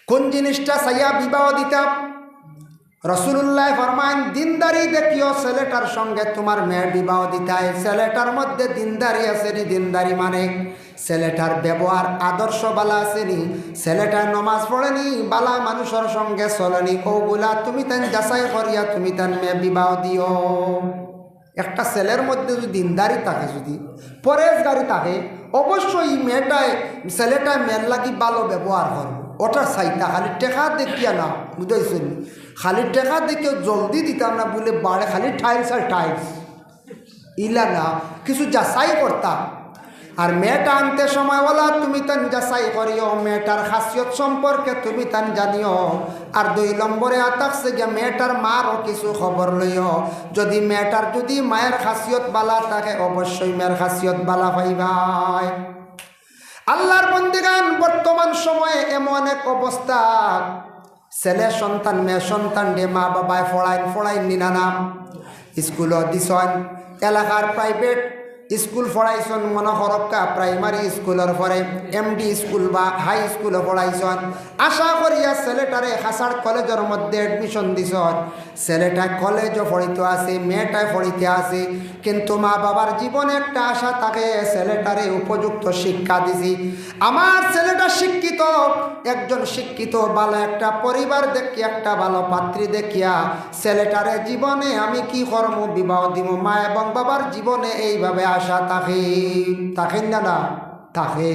কোন জিনিসটা চাইয়া বিবাহ দিতা? রাসূলুল্লাহ ফরমান দিনদারি দেখিও ছেলেটার সঙ্গে তোমার মেয়ের বিবাহ দিতাই। ছেলেটার মধ্যে দিনদারি আছে নি? দিনদারি মানে ছেলেটার ব্যবহার আদর্শ বালা আছে নি? ছেলেটা নমাজ পড়েনি, বালা মানুষের সঙ্গে চলেনি, ওগুলা তুমি তান যাচাই করিয়া তুমি তান মেয়ে বিবাহ দিও। একটা ছেলের মধ্যে যদি দিনদারি থাকে, যদি পরেশগারি থাকে, অবশ্যই ছেলেটা মেয়ের লাগি ভালো ব্যবহার করবে। ওটা চাইতা খালি টেকা দেখিয়া না, বুঝাইছেন? খালি টেকা দেখিও জলদি দিতাম না বলে বাড়ে খালি টাইলস আর টাইলস ইলা না, কিছু যাচাই করতাম। আর মেয়েটা আনতে সময় বলা তুমি তান যাচাই করিও, মেয়েটার খাসিয়ত সম্পর্কে তুমি তান জানিও। আর 2 নম্বরে আতাকছে গিয়া মেয়েটার মারও কিছু খবর লইও। যদি মেয়েটার যদি মায়ের খাসিয়ত বালা থাকে, অবশ্যই মেয়ের খাসিয়ত বালা পাইবাই। আল্লাহর বন্দেগান, বর্তমান সময়ে এমন এক অবস্থা, ছেলে সন্তান মেয়ে সন্তান ডে মা বাবায় ফড়াইন নিনা নাম স্কুলও দিছন, এলাকার প্রাইভেট স্কুল পড়াইছন, মনে হরক্কা প্রাইমারি স্কুলের পরে এমডি স্কুল বা হাই স্কুলও পড়াইছন। আশা করিয়া ছেলেটারে হাসার কলেজের মধ্যে অ্যাডমিশন দিছন। ছেলেটা কলেজও পড়িতে আছে, মেয়েটায় পড়িতে আছে, কিন্তু মা বাবার জীবনে একটা আশা থাকে, ছেলেটারে উপযুক্ত শিক্ষা দিছি, আমার ছেলেটা শিক্ষিত, একজন শিক্ষিত ভালো একটা পরিবার দেখিয়া, একটা ভালো পাত্রী দেখিয়া ছেলেটারে জীবনে আমি কি কর্ম বিবাহ দিব। মা এবং বাবার জীবনে এইভাবে আশা থাকে, থাকেন না? থাকে।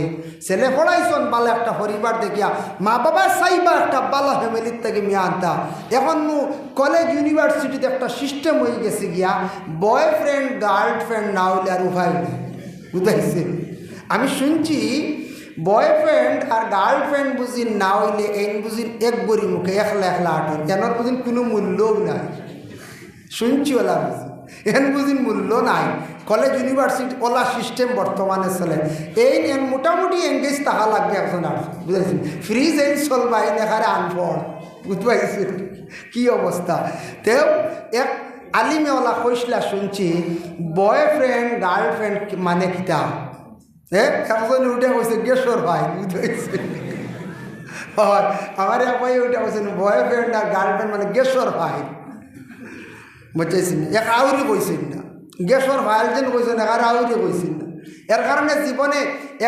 ছেলে পড়াইছন ভালো একটা পরিবার দেখিয়া, মা বাবা চাইবা একটা ভালো ফ্যামিলির থেকে মেয়ে আনতা। এখন কলেজ ইউনিভার্সিটিতে একটা সিস্টেম হয়ে গেছে গিয়া, বয়ফ্রেন্ড গার্লফ্রেন্ড না হইলে আর উপায় নেই, বুঝাইছে? আমি শুনছি বয়ফ্রেন্ড আর গার্লফ্রেন্ড বুঝি না হইলে এই বুঝি এক বড়ি মুখে একলা আটন, এনার বুঝি কোনো মূল্যও নাই। শুনছি ওলা বুঝি এন বুঝি মূল্য নাই। কলেজ ইউনিভার্সিটি ওলা সিস্টেম বর্তমানে চলে। এই মোটামুটি এঙ্গেজ থাকা লাগবে একজন আর, বুঝেছেন? ফ্রিজ এই চলবা এই দেখারে আনপড়, বুঝতে পারছেন কী অবস্থা? তেও এক আলিমেওয়ালা কইসলা শুনছি, বয়ফ্রেন্ড গার্লফ্রেন্ড মানে কিতা? একজন উঠে বলছে গেশর ভাই, বুঝতে পারছেন? আমার এক ভাই উঠে বলছেন বয়ফ্রেন্ড আর গার্লফ্রেন্ড মানে গেশর ভাই, বুঝেছেন? এক আউরি কইছেন না, গ্যাসর ভাইল যেন কইছেন, আর আউরি কইছেন না। এর কারণে জীবনে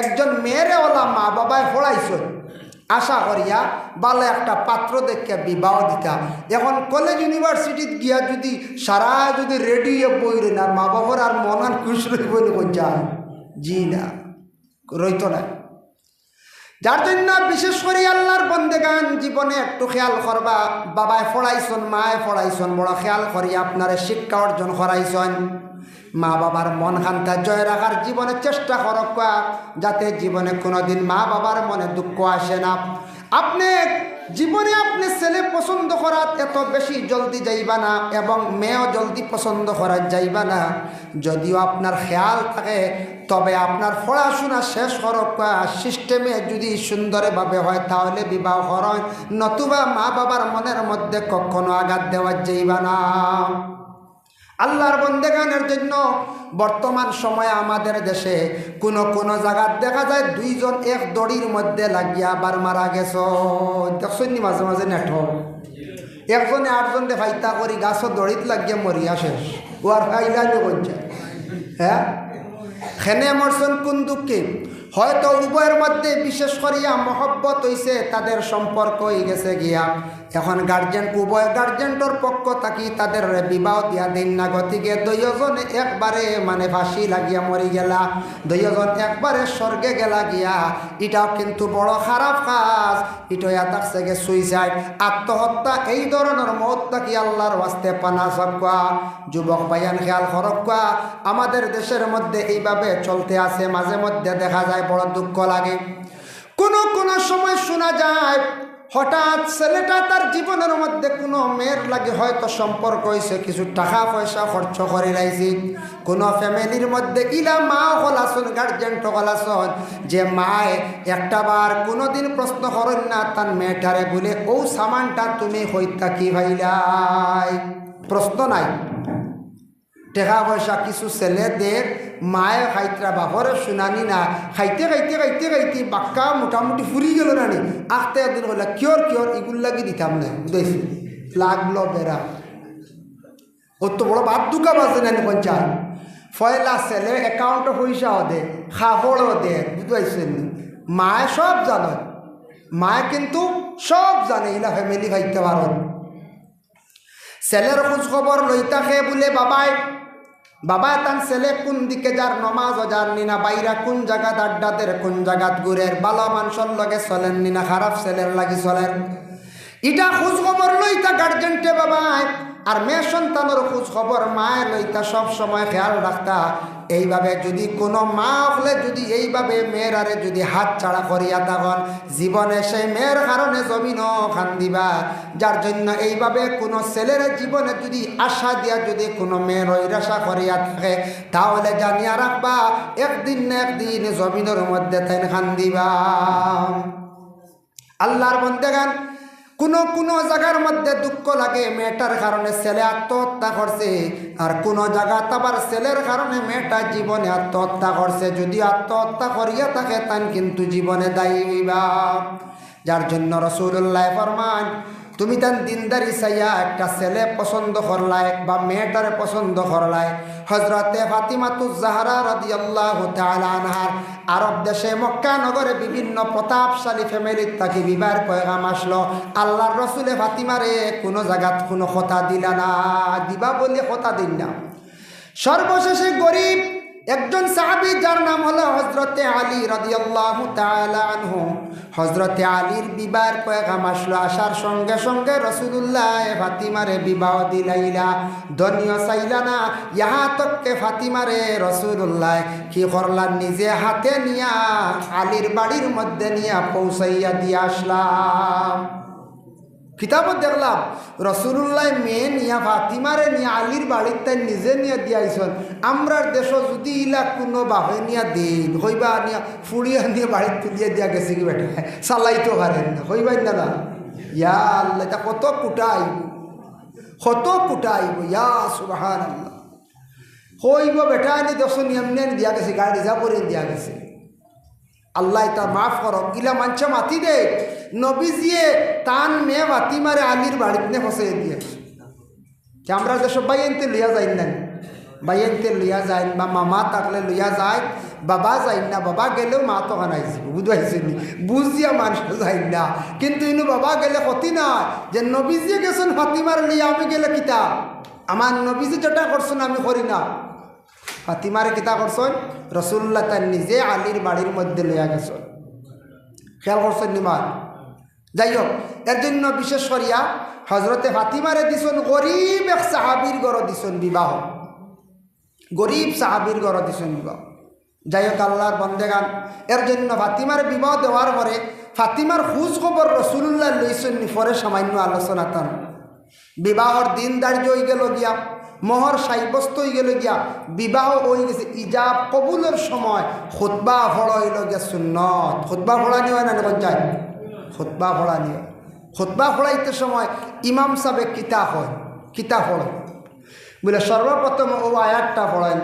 একজন মেয়েরে ওলা মা বাবায় পড়াইছ, আশা করিয়া ভালো একটা পাত্র দেখে বিবাহ দিতা। এখন কলেজ ইউনিভার্সিটিত গিয়া যদি সারা যদি রেডি বইরে না, মা বাবার আর মনান খুশ রইব যায়? জি না, রইত না। যার জন্য বিশেষ করে আল্লাহর বন্দেগান জীবনে একটু খেয়াল করবা, বাবায় পড়াইছন মায় পড়াইছন, বড় খেয়াল করি আপনারে শিক্ষা অর্জন করাইছন। মা বাবার মন খান্তা জয় রাখার জীবনে চেষ্টা করক, যাতে জীবনে কোনোদিন মা বাবার মনে দুঃখ আসে না। আপনি জীবনে আপনি ছেলে পছন্দ করার এত বেশি জলদি যাইবা না, এবং মেয়েও জলদি পছন্দ করার যাইবা না। যদিও আপনার খেয়াল থাকে, তবে আপনার পড়াশোনা শেষ করক, সিস্টেমে যদি সুন্দরভাবে হয় তাহলে বিবাহ করেন, নতুবা মা বাবার মনের মধ্যে কখনো আঘাত দেওয়া যাইবা না। আল্লাহর বন্দেগানের জন্য বর্তমান সময়ে আমাদের দেশে কোনো জায়গায় দেখা যায় 2 জন এক দড়ির মধ্যে লাগিয়া আবার মারা গেছ, দেখছেন নি? মাঝে মাঝে নেট একজনে 8 জন ফাইতা করি গাছও দড়িত লাগিয়া মরিয়া শেষ, ও আর ফাইলানি করছে। হ্যাঁ, খেনে মরছেন কোন দুঃখে? হয়তো উভয়ের মধ্যে বিশেষ করিয়া মহব্বত হইছে, তাদের সম্পর্ক হয়ে গেছে গিয়া। এখন গার্জেন উভয় গার্জেন্টর পক্ষ থাকি তাদের বিবাহ দিয়া দিন না, গতিকে 2 জনে একবারে মানে ফাঁসি লাগিয়া মরি গেলা, 2 জন একবারে স্বর্গে গেলা গিয়া। এটাও কিন্তু বড় খারাপ কাজ। এটা থাকছে গে সুইসাইড, আত্মহত্যা। এই ধরনের মত থাকি আল্লাহর ওয়াস্তে পানা সবকা। যুবক ভাইয়ান খেয়াল করক্কা, আমাদের দেশের মধ্যে এইভাবে চলতে আছে। মাঝে মধ্যে দেখা যায়, বড় দুঃখ লাগে। কোনো সময় শোনা যায় হঠাৎ ছেলেটা তার জীবনের মধ্যে কোনো মেয়ের লাগে হয়তো সম্পর্ক হয়েছে, কিছু টাকা পয়সা খরচ করে রাইছি। কোনো ফ্যামিলির মধ্যে ইলা মাও হলাসন, গার্জেন হলাসন, যে মায় একটা বার কোনোদিন প্রশ্ন করেন না তার মেয়েটারে বলে, ও সামানটা তুমি হইতা কি ভাইলাই? প্রশ্ন নাই। টেকা পয়সা কিছু ছেলেদের মায়ে খাইতরা বাপরে শুনানি না খাইতে খাইতে খাইতে খাইতে বাক্কা মোটামুটি ফুরি গেল না নি আখতে একদিন বললা কিয়র এগুলো লাগি দিতাম না বুঝাইছি লাগলো বেড়া অত বড় বাদ দুকা বাজে না পঞ্চায়েত ফয়লা ছেলে অ্যাকাউন্টে পয়সাও দে খাবড়ও দে বুঝতে মায়ে সব জানে মায়ে কিন্তু সব জানে এলা ফ্যামিলি খাইতে পারেন ছেলের খোঁজ খবর লই থাকে বলে বাবা তান ছেলে কোন দিকে যার নমাজ যার নিনা বাইরা কোন জায়গাত আড্ডাদের কোন জায়গাত ঘুরের ভালো মানুষের লগে চলেন নিনা খারাপ ছেলের লাগি চলেন এটা খোঁজ খবর লইতা গার্জেনটে বাবাই আর মেয়ে সন্তানের খোঁজ খবর মায়ের লইতা সব সময় খেয়াল রাখতা এইভাবে যদি কোনো মা হলে যদি এইভাবে মেয়েরারে যদি হাত ছাড়া করিয়া তখন জীবনে সেই মেয়ের কারণে জমিনও খান দিবা যার জন্য এইভাবে কোনো ছেলের জীবনে যদি আশা দিয়া যদি কোনো মেয়ের ঐরাশা করিয়া থাকে তাহলে জানিয়া রাখবা একদিন না একদিন জমিনের মধ্যে তাই খান দিবা আল্লাহর বন্দেগান কোনো জায়গার মধ্যে দুঃখ লাগে মেয়েটার কারণে ছেলে আত্মহত্যা করছে আর কোনো জায়গা আবার ছেলের কারণে মেয়েটা জীবনে আত্মহত্যা করছে যদি আত্মহত্যা করিয়া থাকে তান কিন্তু জীবনে দায়ী হইবা যার জন্য রাসূলুল্লাহ ফরমান তুমি তান দিনদারি চাইয়া একটা ছেলে পছন্দ করলাই বা মেয়েটারে পছন্দ করলাই হজরতে ফাতিমাতুজ জাহরা রাদিয়াল্লাহু তাআলা আনহার আরব দেশে মক্কা নগরে বিভিন্ন প্রতাপশালী ফ্যামিলির তাকে বিবাহের পয়গাম আসলো আল্লাহর রসুলে ফাতিমারে কোনো জায়গাত কোনো কথা দিলা না দিবা বলে কথা দিন না সর্বশেষে গরিব একজন সাহাবী যার নাম হলো হযরতে আলী রাদিয়াল্লাহু তাআলা আনহু হযরতে আলীর বিবাহের পয়গাম আসলো আসার সঙ্গে সঙ্গে রাসূলুল্লাহ ফাতিমারে বিবাহ দিলাইলা ধনিও চাইলা না ইহা তককে ফাতিমারে রাসূলুল্লাহ কি করলেন নিজে হাতে নিয়া আলীর বাড়ির মধ্যে নিয়া পৌঁছাইয়া দিয়ে আসলাম কিতাবত দেখলাম রাসূলুল্লাহ মেয়ে নিয়া ফাতিমারে নিয়ে আলীর বাড়িতে নিজে নিয়ে দিয়াইছেন আমরার দেশ যদি ইলা কোনো বাপে নিয়া দিন হইবা নিয়া ফুড়িয়া নিয়ে বাড়িতে তুলিয়ে দিয়া গেছে কি বেটা চালাইতে পারেন না হইবাই না ইয়া আল্লাহ এটা কত কুটাইব ইয়া সুবহানাল্লাহ হইব বেটা আনি দশ নিয়মনে দিয়া গেছে গাড়ি রিজার্ভ করে দিয়া গেছে আল্লাহ তা মাফ করো ইলা মানছে মাতি দে নবীজিয়ে তান মেয়ে ফাতিমারে আলীর বাড়িতে ফসাই দিয়ে যে আমরা যেসব বাইনতে লইয়া যাই না বাইনতে লইয়া যায় বা মামা থাকলে লইয়া যায় বাবা যাই না বাবা গেলেও মা তো হানাইছি বুঝাইছি বুঝিয়া মানুষ যাই না কিন্তু ইনু বাবা গেলে ক্ষতি না যে নবীজিয়ে গেছেন ফাতিমার লইয়া আমি গেলে কিতা আমার নবীজি যেটা করছেন আমি করি না ফাতিমারে কিতা করছেন রাসূলুল্লাহ তার নিজে আলীর বাড়ির মধ্যে লইয়া গেছেন খেয়াল করছেন নিমার যাই হোক এর জন্য বিশেষ করিয়া হজরতে ফাতিমারে দিছেন গরিব এক সাহাবীর ঘর দিছেন বিবাহ গরিব সাহাবীর ঘর দিছেন বিবাহ যাই হোক আল্লাহর বন্দেগান এর জন্য ফাতিমার বিবাহ দেওয়ার পরে ফাতিমার খোঁজ খবর রাসূলুল্লাহ লইছেন পরে সামান্য আলোচনা তান বিবাহর দিন ধার্য হয়ে গেল গিয়া মোহর সাব্যস্ত হয়ে গেল গিয়া বিবাহ হয়ে গেছে ইজাব কবুলের সময় খুতবা ফড়া হইল গিয়া সুন্নত খুতবা ফড়ানি হয় না পঞ্চায়েত খুতবা ফড়ানি হয় খুতবা ফড়াইতে সময় ইমাম সাহেব কিতা ফড়ে বলে সর্বপ্রথম ও আয়াতটা পড়েন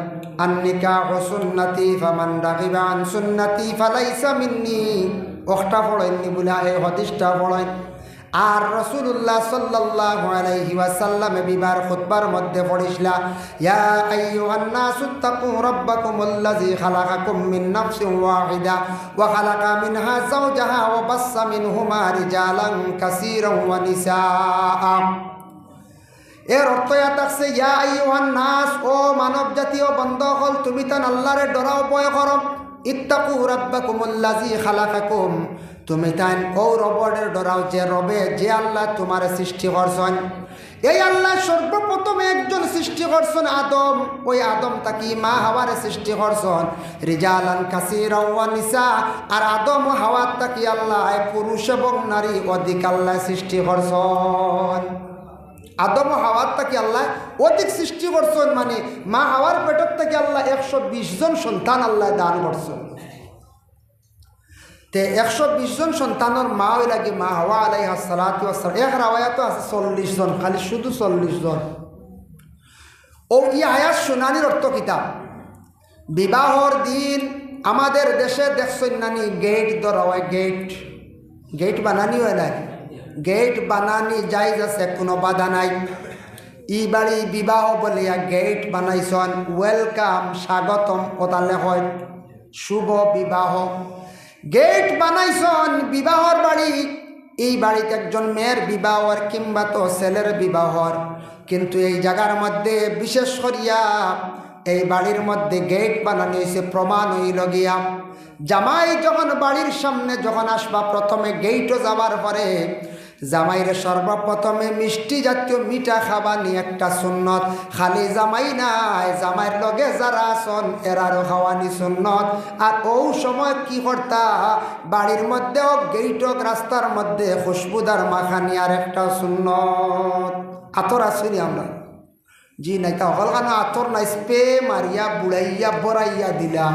আন্নিকাহু সুন্নতি ফামান রাগিবা আন সুন্নতি ফালাইসা মিন্নি ওটা পড়েননি বলে এই হাদিসটা পড়েন আর রাসূলুল্লাহ সাল্লাল্লাহু আলাইহি ওয়াসাল্লাম বিবার খুতবার মধ্যে পড়িসলা ইয়া আইয়ুহান নাসু তাকু রাব্বাকুমুল্লাযী খালাকাকুম মিন নাফসিন ওয়াহিদা ওয়া খালাকা মিনহা যাওজাহা ওয়া বাসসা মিনহুমা রিজালান কাসীরান ওয়া নিসাআ এর অর্থ থাকছে ইয়া আইয়ুহান নাস ও মানব জাতীয় বন্ধুসকল তুমি তান আল্লাহরে ডরাও ভয় করো ইত্তাকু রাব্বাকুমুল্লাযী খালাকাকুম তুমি তান ও রবের ডরাও যে রবে যে আল্লাহ তোমার সৃষ্টি করছেন এই আল্লাহ সর্বপ্রথম একজন সৃষ্টি করছেন আদম ওই আদম তাকি মা হাওয়ার সৃষ্টি করছেন রিজালান কাসীরান ওয়া নিসা আর আদম ও হাওয়া তাকি আল্লাহ পুরুষ এবং নারী অধিক আল্লাহ সৃষ্টি করছেন আদম ও হাওয়ার তাকি আল্লাহ অধিক সৃষ্টি করছেন মানে মা হাওয়ার পেটের থেকে আল্লাহ 120 জন সন্তান আল্লাহ দান করছেন তে 120 জন সন্তানের মা হই লাগে মা হাওয়া আলাইহিস সালাতু ওয়াস সালাম এক রাওয়ায়াত আছে 40 জন খালি শুধু 40 জন ও ই আয়াত শুনানির অর্থ কিতাব বিবাহর দিন আমাদের দেশে দেখছেন নানি গেট ধরা হয়, গেট বানানি হয় না, গেট বানানি জায়েজ আছে, কোনো বাধা নাই। ই বাড়ি বিবাহ বলিয়া গেট বানাইছন, ওয়েলকাম স্বাগতম ওতালে হয় শুভ বিবাহ, গেট বানাইছন বিবাহর বাড়ি। এই বাড়িতে একজন মেয়ের বিবাহর কিংবা তো ছেলের বিবাহর, কিন্তু এই জায়গার মধ্যে বিশেষ করিয়া এই বাড়ির মধ্যে গেট বানানো হয়েছে, প্রমাণ হইল গিয়া জামাই যখন বাড়ির সামনে যখন আসবা প্রথমে গেটও যাবার পরে জামাইরে সর্বপ্রথমে মিষ্টি জাতীয় মিঠা খাবার নিয়ে একটা সুন্নত, খালি জামাই নাই জামাইয়ের লগে যারা আসন এরারও খাওয়ানি সুন্নত। আর ও সময় কি করতা বাড়ির মধ্যেও গেটক রাস্তার মধ্যে খুশবুদার মাখানি আর একটা সুন্নত। আতর আসিনি আমরা জি নাই তা হল কেন আতর নাই, স্প্রে মারিয়া বুড়াইয়া বড়াইয়া দিলাম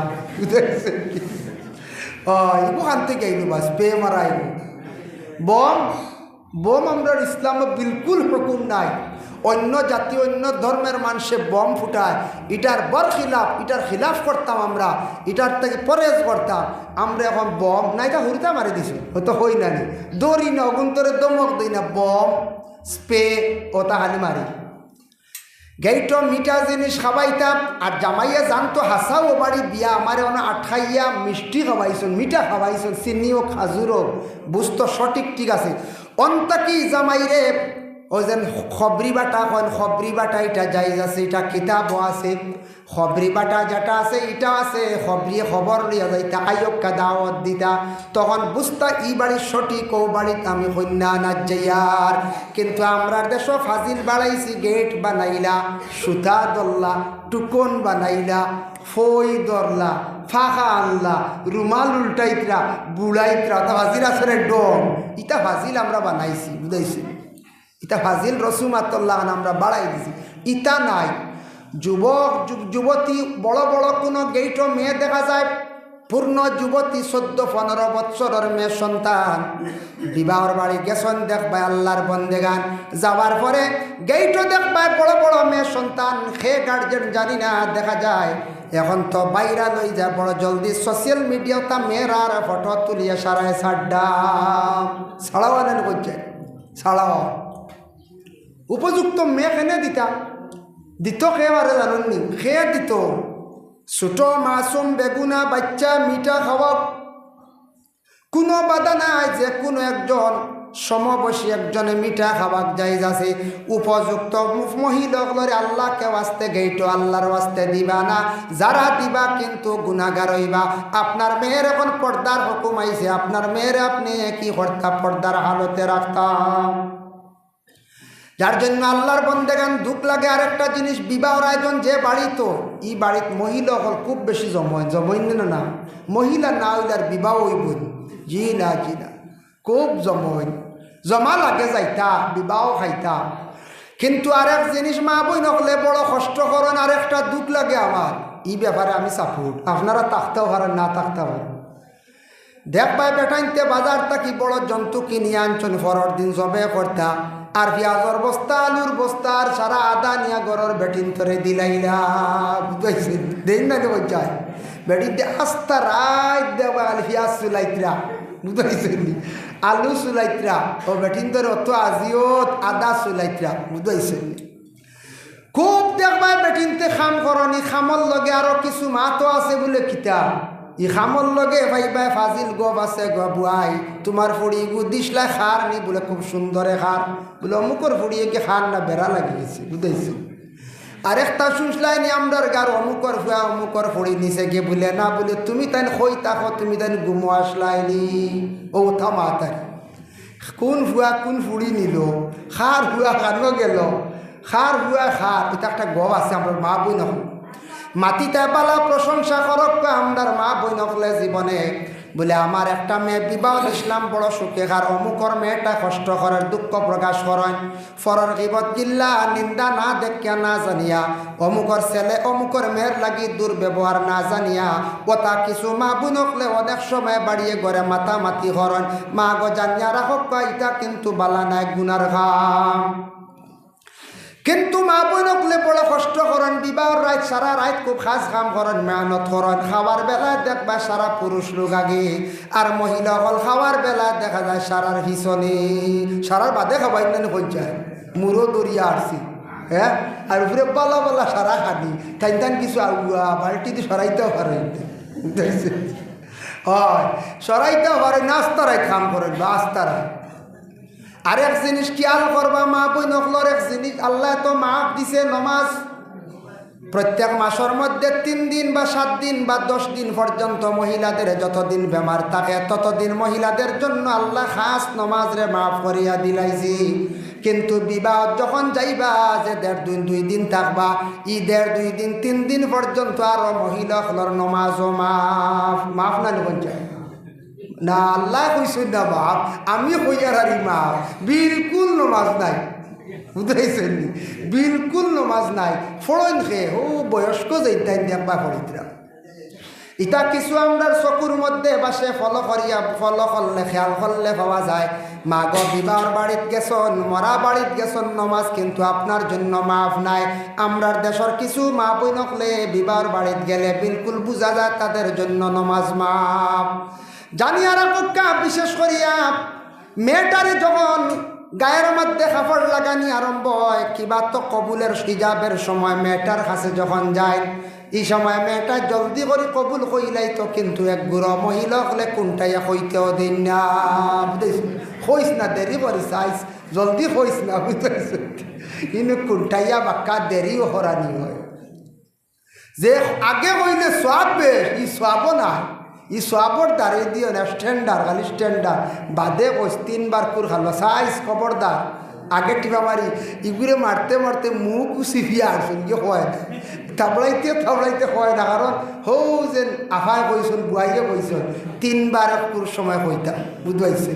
ওখান থেকে আইব বা স্প্রে মারাইব। বম আমরা ইসলামে বিলকুল হুকুম নাই, অন্য জাতি অন্য ধর্মের মানুষে বম ফুটায়, এটার এটার খিলাফ করতাম আমরা, এটার থেকে পরেজ করতাম আমরা। এখন বম না এটা হুরিতা মারি দিছি হয়তো হই না নি, দৌড়ি না অগুন্তরে দমক দিই না, বম স্প্রে ওটা হানি মারি। গেইটো মিঠা জিনিস খাওয়াইতাম আর জামাইয়া জানতো হাসাও বাড়ি বিয়া আমারে অনেক আঠাইয়া মিষ্টি খাওয়াইছেন, মিঠা খাওয়াইছেন, চিনিও খাজুরও বুঝতো সঠিক ঠিক আছে। অন্তাকি জামাইরে ওই যেন খবরি বাটা হন, খবরি বাটা এটা যাইজ আছে, এটা কিতাবও আছে, খবরি বাটা যেটা আছে এটা আছে, খবরিয়ে খবর লিয়া যাইতা আয়োগকা দাওয়াত দিতা, তখন বুঝতা ই বাড়ির সঠিক ও বাড়িতে আমি কন্যা না যাইয়ার। কিন্তু আমরা দেশও ফাজিল বাড়াইছি, গেট বানাইলা, সুতা দল্লা, টুকন বানাইলা, ফই দরলা, ফাঁকা আনলা, রুমাল উল্টাইতরা, বুড়াইতরা, তা ফাজিল আসলে ডম, ইটা ফাজিল আমরা বানাইছি, বুঝাইছি ইটা ফাজিল রসুমাতুল্লাহ আমরা বাড়াই দিছি, ইটা নাই। যুবক যুবতী বড় বড় কোনো গেইটো মেয়ে দেখা যায়, পূর্ণ যুবতী 14-15 বৎসরের মেয়ে সন্তান বিবাহর বাড়ি গেছেন, দেখবায় আল্লাহর বন্দেগান, যাওয়ার পরে গেইটো দেখবায় বড় বড় মেয়ে সন্তান, খে গার্জেন জানি না, দেখা যায় এখন তো বাইরা লই যায় বড় জলদি সোশ্যাল মিডিয়াতে মেয়েরা ফটো তুলিয়া সারায় সাড্ডা ছাড়াও আনেন করছে, ছাড়াও উপযুক্ত মেয়ে কেনে দিত খেয়ে জানুননি, খেয়ে দিত ছোট মাসুম বেগুনা বাচ্চা মিঠা খাওয়া কোনো বাধা নাই, যে কোনো একজন সমবয়সী একজনে মিঠা খাবার জায়েজ আছে। উপযুক্ত মহিলাগুলোর আল্লাহকে ওয়াস্তে গেইটো আল্লাহর ওয়াস্তে দিবা না, যারা দিবা কিন্তু গুনাহগার হইবা। আপনার মেয়ের এখন পর্দার হুকুম আইছে, আপনার মেয়ের আপনি কি করতা, পর্দার হালতে রাখতাম। যার জন্য আল্লাহর বন্দেগান দুঃখ লাগে। আরেকটা জিনিস, বিবাহর আয়োজন যে বাড়ি, তো এই বাড়িত মহিলা হল খুব বেশি জমইন না, মহিলা না হইলে আর বিবাহ হইব জি না, খুব জমা লাগে যাইতা বিবাহ খাইতা। কিন্তু আরেক জিনিস মা বই নকলে বড় কষ্ট করেন, আরেকটা দুঃখ লাগে আমার, এই ব্যাপারে আমি সাপোর্ট, আপনারা থাকতেও পারেন না থাকতে পারেন। দেখবাই বেটাইতে বাজার থাকি বড় জন্তু কিনিয়ে আনছেন, পরের দিন জবে করতা, আর পেঁয়াজর বস্তা আলুর বস্তা আর সারা আদা নিয়া গরর বেটিন তরে দিলাইলা, বুঝাইছে দেন না দেব যায় বেটিন আস্তা রাত দেবা পেঁয়াজ চুলাইতরা, বুঝাইছে আলু চুলাইতরা ও বেটিন তরে অত আজিওত আদা চুলাইতরা, বুঝাইছে খুব দেখবা বেটিনতে খাম করনি, খামর লগে আরো কিছু মাতো আছে বলে কিতা ই খামর লগে ভাইবা ফাজিল গব আছে বুয়াই তোমার ফুড়ি গু দিসলা খার নি বলে খুব সুন্দরে খার বলে অমুকর ফুড়িয়ে কি খার না বেড়া লাগি গেছে, বুঝাইছে। আরেকটা শুনলাই নি আমরার গার অমুকর ফুয়া অমুকর ফুড়ি নিচে গে বলে না, বলে তুমি তাই হই তাকো, তুমি তাই গুমো আসলাইনি ও থামা তাই কোন ফুয়া কোন ফুড়ি নিল, খার ফুয়া খানো গেল, খার ফুয়া খার, এটা একটা গব আছে আমার মা বই নহ মাতিতে পালা প্রশংসা করক আমরার মা বই নকলে জীবনে বলে আমার একটা মেয়ে বিবাহ দিছিলাম বড় সুখে, আর অমুকর মেয়েটা কষ্ট করার দুঃখ প্রকাশ করেন, ফরর গিবত গিল্লা নিন্দা না দেখিয়া না জানিয়া, অমুকর ছেলে অমুকর মেয়ের লাগি দুর্ব্যবহার না জানিয়া, কথা কিছু মা বই নকলে অনেক সময় বাড়িয়ে ঘরে মাতামাতি করেন, মা গো জানিয়া রাখক, এটা কিন্তু বালা নাই গুনার ঘাম। কিন্তু মা বোনকলে বড় কষ্ট করেন, বিবাহর রাত সারা রাত খুব খাস কাম করেন, মেহনত করেন। খাওয়ার বেলায় দেখবা সারা পুরুষ লোক আগে, আর মহিলা হল খাওয়ার বেলায় দেখা যায় সারার পিছনে। সারার বাদে খাবাই না পঞ্চায়েত মুরো দরিয়া আসছি, হ্যাঁ, আর উপরে পালা পালা সারা খানি টাইন টাইন কিছু আগুয়া বাল্টিতে সরাইতেও পারে, হয় সরাইতেও পারে, নাস্তারাই কাম করেন বা আস্তারায়। আরেক জিনিস খেয়াল করবা মা বোন নকলর এক জিনিস, আল্লাহ তো মাফ দিছে নমাজ প্রত্যেক মাসের মধ্যে 3 দিন বা 7 দিন বা 10 দিন পর্যন্ত মহিলাদের যতদিন বেমার থাকে ততদিন মহিলাদের জন্য আল্লাহ খাস নমাজরে মাফ করিয়া দিলাইছি। কিন্তু বিবাহ যখন যাইবা যে 1.5-2 দিন থাকবা, ঈদের 2 দিন 3 দিন পর্যন্ত আর মহিলা হলর নমাজও মাফ মাফ না পঞ্চায়েত না। আল্লাহ কইসুন না বাপ, আমি কইয়ার হারি মাফ, বিলকুল নমাজ নাই, বুঝাইছেন নি, বিলকুল নমাজ নাই। ফড়ন খে ও বয়স্ক যাইতাই দেখবা ফরিতরা ইটা কিছু আমরা চকুর মধ্যে বাসে ফলো করলে খেয়াল করলে পাওয়া যায়। মা গো বিবাহর বাড়িত গেছন, মরা বাড়িত গেছন, নমাজ কিন্তু আপনার জন্য মাফ নাই। আমরার দেশের কিছু মা বইনকলে বিবাহর বাড়িত গেলে বিলকুল বুঝা যায় তাদের জন্য নমাজ মাফ। জানিয়া রাখা বিশেষ করিয়া মেয়েটারে যখন গায়ের মধ্যে কাপড় লাগানি আরম্ভ হয়, কিবা তো কবুলের হিজাবের সময় মেয়েটার কাছে যখন যায়, এই সময় মেয়েটা জলদি করে কবুল কইলাই তো, কিন্তু এক বুড়ো মহিলা হলে কোনটাইয়া কইতেও দিন না, হইস না দেরি করি চাইস, জলদি হইস না, বুঝতেছ, কিন্তু কোনটাইয়া বাক্কা দেরিও হরানি হয়। যে আগে কইলে সব বেশ, ই সবও না, ই সবর দাঁড়িয়ে দিও না, স্ট্যান্ডার খালি স্ট্যান্ডার বাদে কইস 3 বার কুর খালো সাইজ খবরদার। আগে টিপা মারি ইগুরে মারতে মারতে মুখ চিপিয়া আসুন কি হয় না, থাবড়াইতে হয় না, কারণ হৌ যে আফায় কইসুন বুয়াইয়ে কইসুন 3 বার কুর সময় কইতাম, বুঝবাইছে।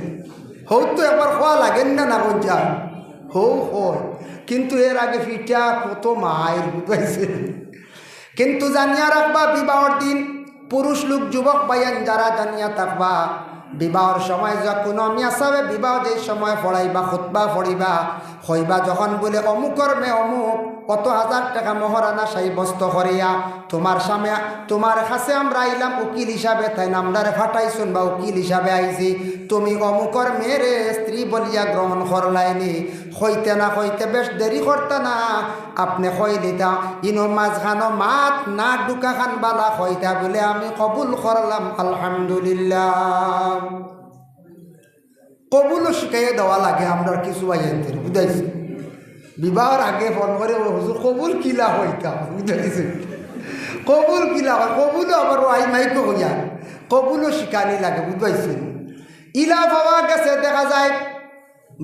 হৌ তো একবার খোয়া লাগেন না না বঞ্চা হৌ হয়, কিন্তু এর আগে ফিটা কত মায়ের, বুঝবাইছে। কিন্তু জানিয়া রাখবা বিবাহর দিন পুরুষ লোক যুবক বাইয়ান যারা জানিয়া থাকবা, বিবাহর সময় যখন মিয়া সাবে বিবাহ যে সময় পড়াইবা খুতবা পড়িবা, হইবা যখন বলে অমুকর মেয়ে অমুক কত 1000 টাকা মহারানা সাব্যস্ত করিয়া তোমার সামনে তোমার কাছে আমরা আইলাম উকিল হিসাবে, তাই নামদারে ফাটাইছুন বা উকিল হিসাবে আইছি, তুমি অমুকর মেয়েরে স্ত্রী বলিয়া গ্রহণ করলাইনি, হইতে না হইতে বেশ দেরি করতে না, আপনি হইলিতা ইনো মাঝখানো মাত না ডুকা খান বালা হইতা বলে আমি কবুল করলাম, আলহামদুলিল্লাহ। কবুলও শিখাইয়ে দেওয়া লাগে আমরা কিছু আইয়াদের, বুঝাইছি। বিবাহর আগে ফোন করে হুজুর কবুল কিলা হইতাম, বুঝাইছে, কবুল কিলা হয়, কবুলও আবার আই মাইকো হইয়া কবুলও শিখানি লাগে, বুঝাইছেন। ইলা পাওয়া গেছে দেখা যায়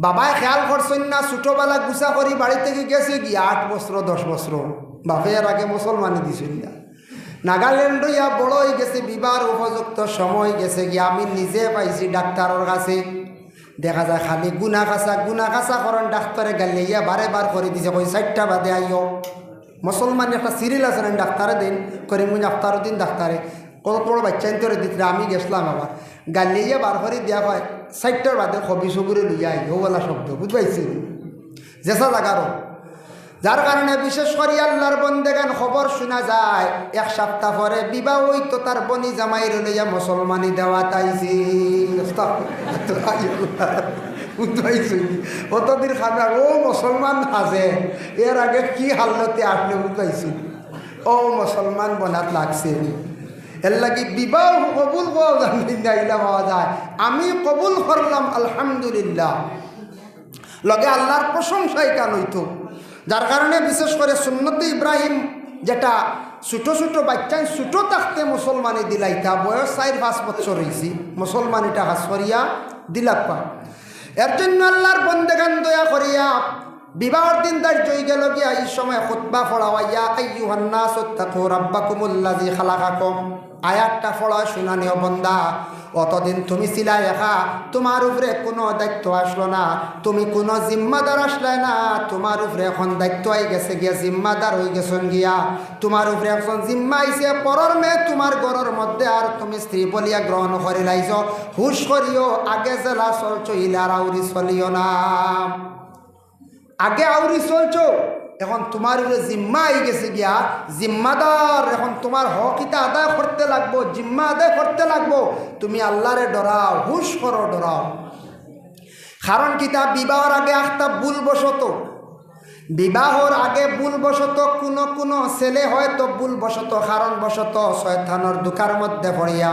বাবায় খেয়াল করছেন না, ছোটোবেলা গুছা করি বাড়ি থেকে গেছে কি 8 বছর 10 বছর, বাপে এর আগে মুসলমানি দিছেন না, নাগাল্যান্ড ইয়া বড় হয়ে গেছে, বিবাহর উপযুক্ত সময় গেছে গিয়া আমি নিজে পাইছি ডাক্তারের কাছে, দেখা যায় খালি গুনা কাঁচা করেন, ডাক্তারে গালে ইয়া বারে বার করে দিছে, কই 4টা বাদে আইও। মুসলমান একটা সিরিয়াল আছে না, ডাক্তারে দিন করে মুই আফতারও দিন ডাক্তারে কত বড় বাচ্চা তোরে দিতে, আমি গেছিলাম আবার গালে ইয়া বার করে দেওয়া হয় 4টার বাদে খবি সবুরে লইয়া আই ওলা শব্দ, বুঝবাইছি, জেসা জাগারও। যার কারণে বিশেষ করে আল্লাহর বন্দেগান খবর শোনা যায় 1 সপ্তাহ পরে বিবাহ হইতো তার বনি জামাইর লইয়া মুসলমানি দেওয়া তাইছি, অতদিন খানা ও মুসলমান আছে, এর আগে কি হালতে আসলে বুঝাইছি, ও মুসলমান বনাত লাগছে। এর লাগি বিবাহ কবুল পাওয়া যায়, আমি কবুল করলাম আলহামদুলিল্লাহ, লগে আল্লাহর প্রশংসাই কান হইতো। যার কারণে বিশেষ করে সুন্নতে ইব্রাহিম যেটা ছোটো ছোটো বাচ্চায় ছোটো থাকতে মুসলমানি দিলাইতা, বয়স 4-5 বছর হয়েছি মুসলমানিটা হাস করিয়া দিলাপা। এর জন্য আল্লাহর বন্দেগান দয়া করিয়া বিবাহর দিন দাঁড় জয় গেল গিয়া এই সময় খুতবা পড়াওয়াইয়া আইয়ুহান নাস ইত্তাকু রাব্বাকুমুল্লাযী খালাকাকুম, আয়াতটা পড়া শুনানিও বন্দা, অতদিন তুমি ছিলাই একা, তোমার উপরে কোনো দায়িত্ব আসলো না, তুমি কোনো জিম্মাদার আসলে না, তোমার উপরে এখন দায়িত্ব হয়ে গেছে গিয়া, জিম্মাদার হয়ে গেছেন গিয়া, তোমার উপরে এখন জিম্মা আইছে পরর মেয়ে তোমার ঘরের মধ্যে, আর তুমি স্ত্রী বলিয়া গ্রহণ করে লাইছ, হুশ করিও আগে জেলা চলছো ইলার আউরি চলিও না, আগে আউরি চলছো এখন তোমার উপরে জিম্মা আই গেছে গিয়া, জিম্মাদার, এখন তোমার হক ইটা আদায় করতে লাগবো, জিম্মা আদায় করতে লাগবো। তুমি আল্লাহরে ডরাও, হুশ করো, ডরাও। কারণ কিতা, বিবাহর আগে একটা ভুলবশত, বিবাহর আগে ভুলবশত কোনো ছেলে হয়তো ভুলবশত কারণবশত শয়তানের দুকার মধ্যে পড়িয়া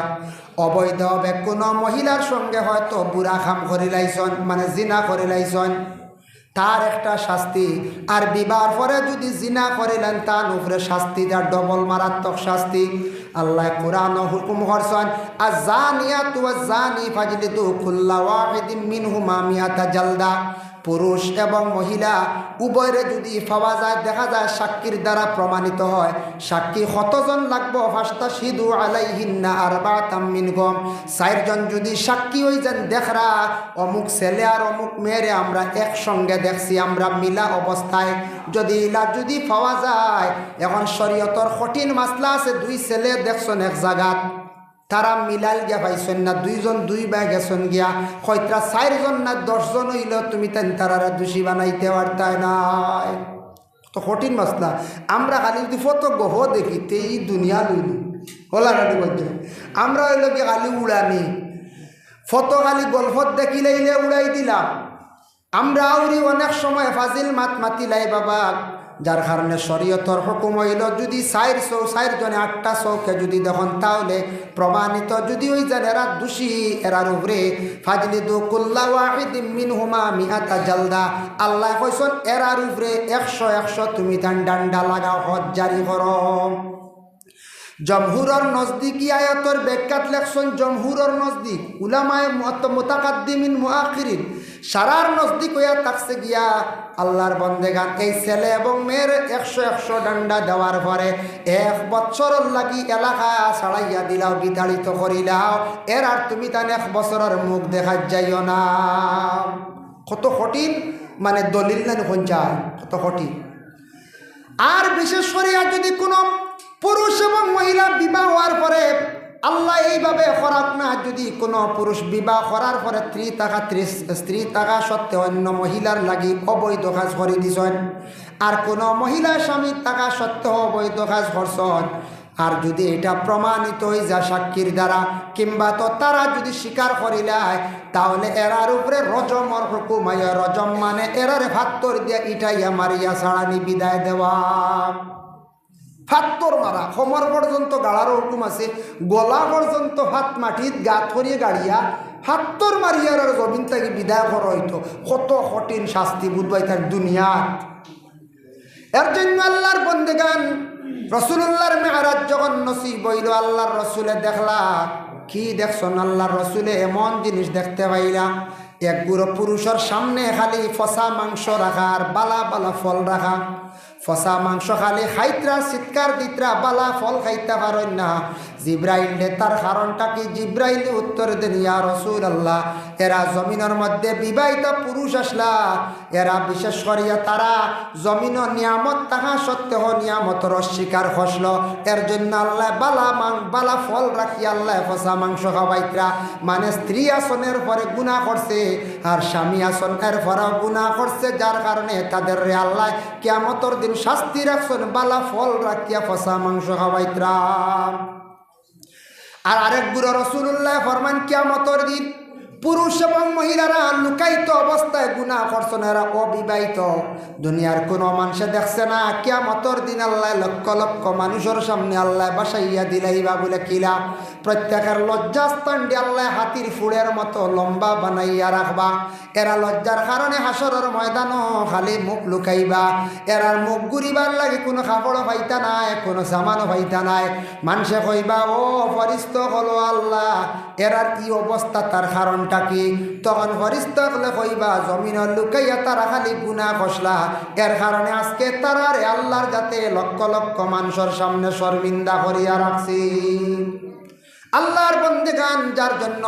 অবৈধভাবে কোনো মহিলার সঙ্গে হয়তো বুড়া খাম করিলাইছন, মানে জিনা করিলাইছন, তার একটা শাস্তি। আর বিবাহর পরে যদি জিনা করিলেন তার উপরে শাস্তি, তার ডবল মারাত্মক শাস্তি। আল্লাহ কোরআন হুকুম করছেন, আয-যানিয়াতু ওয়াজ-যানি ফাজলিদু কুল্লা ওয়াহিদিম মিনহুমা মিআতা জালদা। পুরুষ এবং মহিলা উভয়রে যদি পাওয়া যায়, দেখা যায় সাক্ষীর দ্বারা প্রমাণিত হয়, সাক্ষী কতজন লাগবো, ফাস্তাশহিদু আলাইহিন্না আরবাআতাম মিনকুম, 4 জন যদি সাক্ষী হই যান, দেখরা অমুক ছেলে আর অমুক মেয়েরে আমরা একসঙ্গে দেখছি, আমরা মিলা অবস্থায়, যদি পাওয়া যায়। এখন শরীয়তর কঠিন মাসলা আছে, 2 ছেলে দেখছেন এক জায়গাত, তারা মিলাল গিয়া পাইছেন না, 2 জন 2 ভাই গেছেন গিয়া, হয়তো 4 জন না 10 জন হইল, তুমি তারা দোষী বানাইতে পারতাই নাই। তো কঠিন মাসলা। আমরা খালি যদি ফটো গহ দেখি তে এই দুনিয়া লইল হলা গাড়ি বলছে, আমরা হইল কি খালি উড়ানি ফটো, খালি গল্পত দেখিলাইলে উড়াই দিলাম। আমরা আউরি অনেক সময় ফাজিল মাতিলাই বাবা, যার কারণে শরীয়তর হুকুম হইল যদি 4 জনে 8টা চৌকে যদি দেখুন, তাহলে প্রমাণিত যদি ওই যান এরা দোষী, এরার উপরে ফাজলিদু কুল্লা ওয়াহিদিম মিনহুমা মিআতা জালদা। আল্লাহ কইছেন এরার উপরে 100 তুমি তান ডান্ডা লাগাও, হদ জারি করো। জমহুরর নজদিকি আয়াতর ব্যাখ্যাত লেখছেন, জমহুরর নজদিক উলামায়ে মুতাকাদ্দিমিন মুআখিরিন সারার নজদিক হইয়া থাকছে গিয়া, আল্লাহর বন্দেগান এই ছেলে এবং মেয়ের 100 ডান্ডা দেওয়ার পরে 1 বছরের লাগি এলাকা ছাড়াইয়া দিলাও, বিতাড়িত করিলাও, এর আর তুমি তান 1 বছরের মুখ দেখা যাইও না। কত কঠিন, মানে দলিল না পঞ্চায়, কত কঠিন। আর বিশেষ করে আর যদি কোনো পুরুষ এবং মহিলা বিবাহ হওয়ার পরে, আল্লাহ এইভাবে করাক না, যদি কোনো পুরুষ বিবাহ করার পরে স্ত্রী থাকা সত্ত্বেও অন্য মহিলার লাগি অবৈধ কাজ করে দিছেন, আর কোনো মহিলা স্বামী থাকা সত্ত্বেও অবৈধ কাজ করছেন, আর যদি এটা প্রমাণিত হয়ে যায় সাক্ষীর দ্বারা, কিংবা তো তারা যদি স্বীকার করিলায়, তাহলে এরার উপরে রজমর হুকুম হয়। রজম মানে এরারে ফাত্তর দিয়া ইটাইয়া মারিয়া ছাড়ানি, বিদায় দেওয়া। ফাত্তর মারা, সমর পর্যন্ত গাড়ার হুকুম আছে, গলা পর্যন্ত হাত মাটিত গাত করিয়ে গাড়িয়া ফাত্তর মারিয়ার আর জমিন থেকে বিদায় করা হইতো। কত কঠিন শাস্তি বুধবাই তার দুনিয়াত। এর জন্য আল্লাহর বন্দেগান রাসূলুল্লাহর মেরাজ যখন নসিব হইল, আল্লাহর রসুলে দেখলা, কি দেখছন, আল্লাহর রসুলে এমন জিনিস দেখতে পাইলা, এক গুঁড়ো পুরুষের সামনে খালি ফসা মাংস রাখা আর বালা বালা ফল রাখা। ফসা মাংস খালি খাইতরা, চিৎকার দিতরা, বালা ফল খাইতে পারেন না। জিব্রাইলে তার কারণটা কি? জিব্রাইলে উত্তর দেন, ইয়া রাসূলুল্লাহ, এরা জমিনের মধ্যে বিবাহিত পুরুষ আসলা, এরা বিশেষ করিয়া তারা জমিন নিয়ামত তাহা সত্ত্বেও নিয়ামতর অস্বীকার হসল। এর জন্য আল্লাহ বালা ফল রাখি আল্লাহ ফসা মাংস খাওয়াইতরা। মানে স্ত্রী আসনের পরে গুনাহ করছে আর স্বামী আসনের পরেও গুনাহ করছে, যার কারণে তাদের রে আল্লাহ কিয়ামতর দিন শাস্তি রাখছেন, বালা ফল রাখিয়া ফসা মাংস খাওয়াইতরা। আর আরেক বুড়ো রাসূলুল্লাহ ফরমান, কিয়ামতের দিন পুরুষ এবং মহিলারা লুকায়িত অবস্থায় গুনাহ করছেন, এরা অবিবাহিত, দুনিয়ার কোনো মানুষে দেখছে না। কিয়ামতের দিন আল্লাহ লক্ষ লক্ষ মানুষের সামনে আল্লাহ বাসাইয়া দিলাইবা বলে কিলা, প্রত্যেকের লজ্জাস্থানটি আল্লাহ হাতির ফুড়ের মতো লম্বা বানাইয়া রাখবা। এরা লজ্জার কারণে হাসরের ময়দানও খালি মুখ লুকাইবা। এরার মুখ ঘুরিবার লাগে কোনো কাপড়ও পাইতা নাই, কোনো সামানও পাইতা নাই। মানুষে কইবা, ও ফরিস্ত হলো আল্লাহ, এরার কি অবস্থা, তার কারণটা কি? তখন ফরিস্ত হলে কইবা, জমিন লুকাইয়া তারা খালি গুনাহ করলা, এর কারণে আজকে তারারে আল্লাহর যাতে লক্ষ লক্ষ মানুষের সামনে শর্মিন্দা করিয়া রাখছি। আল্লাহর বন্দেগান, যার জন্য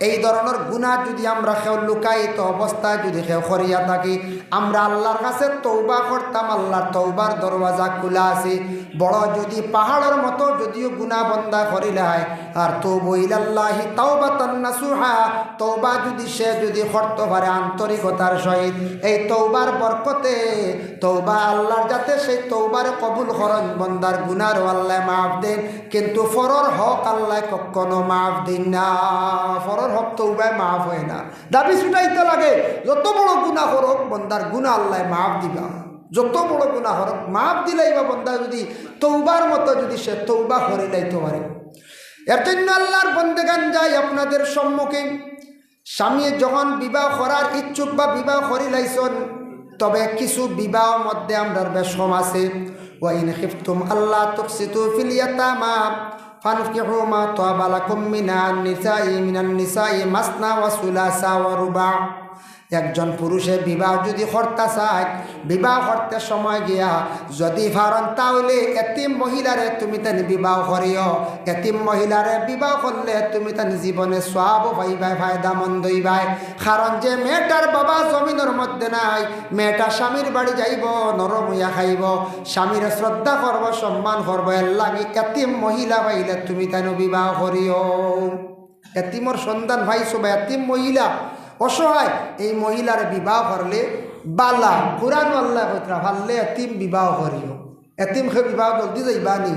এই ধরনের গুনাহ যদি আমরা কেউ লুকায়িত অবস্থায় যদি কেউ করিয়া থাকি, আমরা আল্লাহর কাছে তওবা করতাম। আল্লাহর তওবার দরওয়াজা খোলা আছে। বড় যদি পাহাড়ের মতো যদিও গুনাহ বন্দা করিলে হয়, আর তওবু ইলাল্লাহি তাওবাতান নাসুহা, তওবা যদি সে যদি করতে পারে আন্তরিকতার সহিত, এই তওবার বরকতে তওবা আল্লাহর যাতে সেই তওবার কবুল করেন, বন্দার গুনাহর আল্লাহ মাফ দেন। কিন্তু ফরর হক আল্লাহ কখনো মাফ দিন না। ফরর হক তওবায় মাফ হয় না। দাবি ছুটাইতে লাগে যত বড় গুনাহ হোক বন্দার গুনাহ আল্লাহ মাফ দিবা। যত বড় গুনাহ হোক মাফ দিলেই বা বন্দা যদি তওবার মতো যদি সে তওবা করে লাইতে পারে। এর জন্য আল্লাহর বন্দেগান যাই আপনাদের সম্মুখে, স্বামী যখন বিবাহ করার ইচ্ছুক বা বিবাহ করি লাইছন, তবে কিছু বিবাহ মধ্যে আমরা বেশম আছে। ওয়া ইন খিফতুম আল্লাহ তুকসিতু ফিল ইয়াতামা ফানকিহু মা তাবা লাকুম মিনান নিসাই মাসনা ওয়া সুলাসা ওয়া রুবা। একজন পুরুষে বিবাহ যদি করতে চায়, বিবাহ করতে সময় গিয়া যদি পারেন তাহলে এতিম মহিলারে তুমি তান বিবাহ করিও। এতিম মহিলারে বিবাহ করলে তুমি তান জীবনে সওয়াব পাইবাই, ফায়দা মন্দ হইবাই। কারণ যে মেয়েটার বাবা জমিনের মধ্যে নাই, মেয়েটা স্বামীর বাড়ি যাইব, নরম হইয়া খাইব, স্বামীর শ্রদ্ধা করব, সম্মান করব। এর লাগি এতিম মহিলা পাইলে তুমি তান বিবাহ করিও। এতিমর সন্তান ভাইছো বা এতিম মহিলা অসহায়, এই মহিলার বিবাহ করলে বালা। কুরআন আল্লাহ কইরা ভাললে এতিম বিবাহ করিও। এতিমকে বিবাহ জলদি যাইবা নি।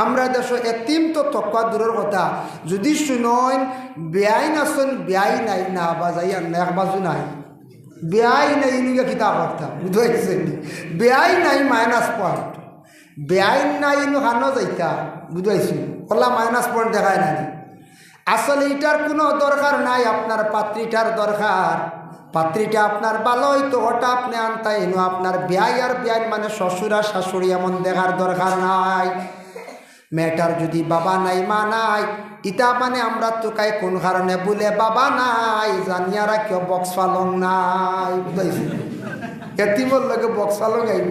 আমরা দেশ এতিম তো তক্কা দূরের কথা, যদি শুনন বেআইন আসন বেআই নাই না বাজাই না এক বাজু নাই, বেআই নাই ইনুকে কিতা করতাম বুঝাইছেন, বেআই নাই মাইনাস পয়েন্ট, বেআইন নাই ইনু হানো যাইতা বুঝাইছি, ওলা মাইনাস পয়েন্ট দেখায় নাই। আসলে এটার কোনো দরকার নাই, আপনার পাত্রীটার দরকার। পাত্রীটা আপনার ভালো হইতো, ওটা আপনি আনতাই এনো। আপনার বিয়াই আর বিয়াই মানে শ্বশুর আর শাশুড়ি এমন দেখার দরকার নাই। মেয়েটার যদি বাবা নাই মা নাই, ইটা মানে আমরা তোকাই কোন কারণে বলে বাবা নাই জানিয়ারা কেউ বক্স পালং নাই বুঝাইছি, এতিমর লগে বক্স পালং আইব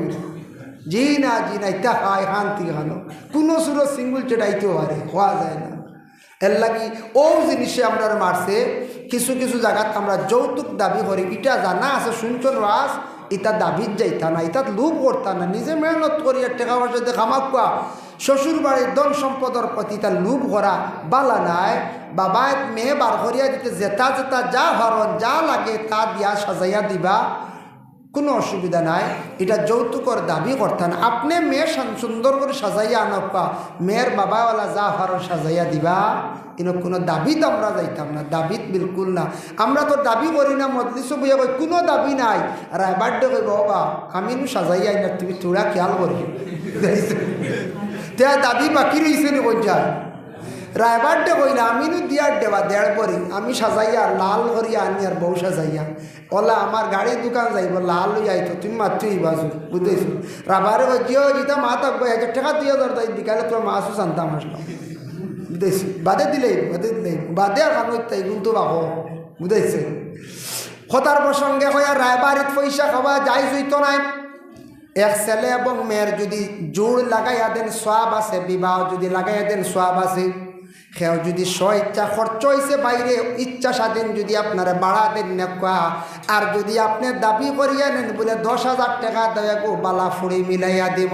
জি না ইটা খায় শান্তি খানো, কোনো সুরো সিঙ্গুল চেটাইতেও পারে, খোয়া যায় না। এর লাগি ও জিনিসে আমরা মারছে। কিছু কিছু জায়গাত আমরা যৌতুক দাবি করি, ইটা জানা আছে শুনছন রাস, ইটা দাবিত যাইতা না, ইটা লোভ করতা না, নিজে মেহনত করি টাকা পয়সা দিয়ে খামাক পাওয়া, শ্বশুর বাড়ির ধন সম্পদের প্রতি তার লোভ করা বালা নাই। বাবা মেয়ে বার করিয়া দিতে জেতা জেতা যা হরণ যা লাগে তা দিয়া সাজাইয়া দিবা, কোনো অসুবিধা নাই। এটা যৌতুকর দাবি করতেন, আপনি মেয়ে সুন্দর করে সাজাইয়া আনবা, মেয়ের বাবাওয়ালা যা হরণ সাজাইয়া দিবা, কিন্তু কোনো দাবিত আমরা যাইতাম না, দাবিত বিলকুল না। আমরা তো দাবি করি না, মজলিসও বইয়া কই কোনো দাবি নাই, আর বার্থডে কইব বাবা আমি নু সাজাইয়াই না, তুমি তোরা খেয়াল করি তে দাবি বাকি রয়েছে নি কোন যায়। রায়বারডে কইলা আমি নু দিয়ার দেবা দেড় করি, আমি সাজাইয়া লাল করিয়া আনি আর বউ সাজাইয়া ওলা আমার গাড়ির দোকান যাইব লাল লই আইতো, তুমি মাত্রই বাজু বুঝতেছো। রাবারে জিও জিতা মা থাকবো 1000 টাকা 2000 তাই বিকালে তোমার মাছও জানতাম আসলাম বুঝতেছি, বাদে দিলেই বাদে আর খানো তাই কিন্তু বাবো বুঝাইছে। কথার প্রসঙ্গে কয়া রায়বাড়িত পয়সা খাওয়া যাই জইতো নাই। এক ছেলে এবং মেয়ের যদি জোড় লাগাইয়া দেন সওয়াব আছে, বিবাহ যদি লাগাইয়া দেন সওয়াব আছে। সেও যদি ইচ্ছা খরচ হয়েছে বাইরে ইচ্ছা স্বাধীন যদি আপনারা বাড়া দেন না, আর যদি আপনি দাবি করিয়া নেন বলে 10,000 টাকা দেয় গো বালা ফুড়ি মিলাইয়া দিব,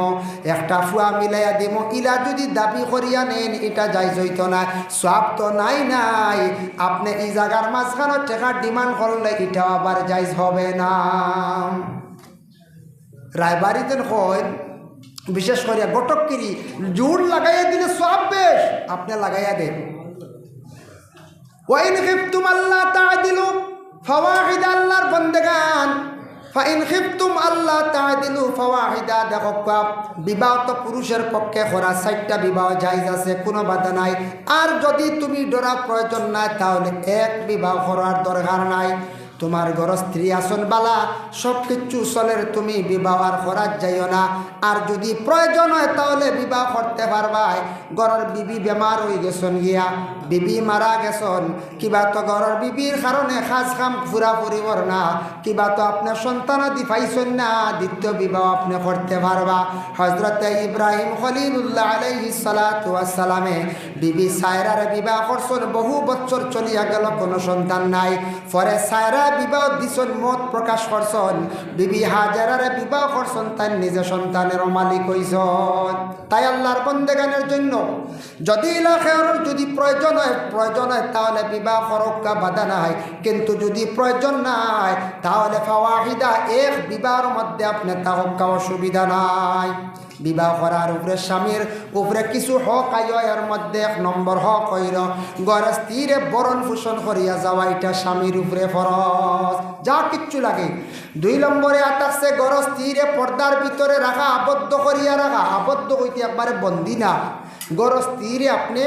একটা ফুয়া মিলাইয়া দিব, ইলা যদি দাবি করিয়া নেন এটা যাই জইতো না, সওয়াব তো নাই নাই। আপনি এই জায়গার মাঝখানে টাকা ডিমান্ড করলে এটাও আবার যাইজ হবে না। রায়বাড়িতে হয় বিশেষ করে গটককিরি জোর লাগাইয়া দিলে সব বেশ আপনি লাগাইয়া দেন। ওয়াইন খিফতুম আল্লাহ তাআদিলু ফাওয়াহিদা, আল্লাহর বান্দাগান ফাইন খিফতুম আল্লাহ তাআদিলু ফাওয়াহিদা। দেখো বিবাহ তো পুরুষের পক্ষে করা 4টা বিবাহ জায়েজ আছে, কোনো বাধা নাই। আর যদি তুমি ডরা প্রয়োজন নাই তাহলে এক বিবাহ করার দরকার নাই। তোমার ঘর স্ত্রী আসন বালা সব কিছু চলের, তুমি বিবাহ আর করার যাইও না। আর যদি প্রয়োজন হয় তাহলে বিবাহ করতে পারবাই। ঘরের বিবি বেমার হয়ে গেছন গিয়া, বিবি মারা গেছন, কিবা তো ঘরের বিবির কারণে খাস খাম ফুরা ফুরিবর না, কিবা তো আপনার সন্তানাদি পাইছেন না, দ্বিতীয় বিবাহ আপনি করতে পারবা। হজরত ইব্রাহিম খলিলুল্লাহ আলাইহিস সালাতু ওয়াস সালামে বিবি সায়রারে বিবাহ করছেন, বহু বছর চলিয়া গেল, কোনো সন্তান নাই। পরে সায়রা বিবাহ দিছেন, মত প্রকাশ করছেন। বিবি হাজেরারে বিবাহ করছেন, তাই নিজে সন্তানের মালিক হইছেন। তাই আল্লাহর বন্দেগানের জন্য যদি যদি প্রয়োজন হয় তাহলে বিবাহ করক্কা বাধা নাই, কিন্তু যদি প্রয়োজন নাই তাহলে ফাওয়াহিদা, এক বিবাহের মধ্যে আপনি তাহক্কা অসুবিধা নাই। বিবাহ করার উপরে স্বামীর উপরে কিছু হক আয়, এর মধ্যে 1 নম্বর হক হইল ঘরে স্ত্রীরে বরণ পোষণ করিয়া যাওয়া, এটা স্বামীর উপরে ফরজ, যা কিচ্ছু লাগে। 2 নম্বরে আতাকছে ঘর স্ত্রীরে পর্দার ভিতরে রাখা, আবদ্ধ করিয়া রাখা। আবদ্ধ হইতে একবারে বন্দি না, ঘর স্ত্রীরে আপনি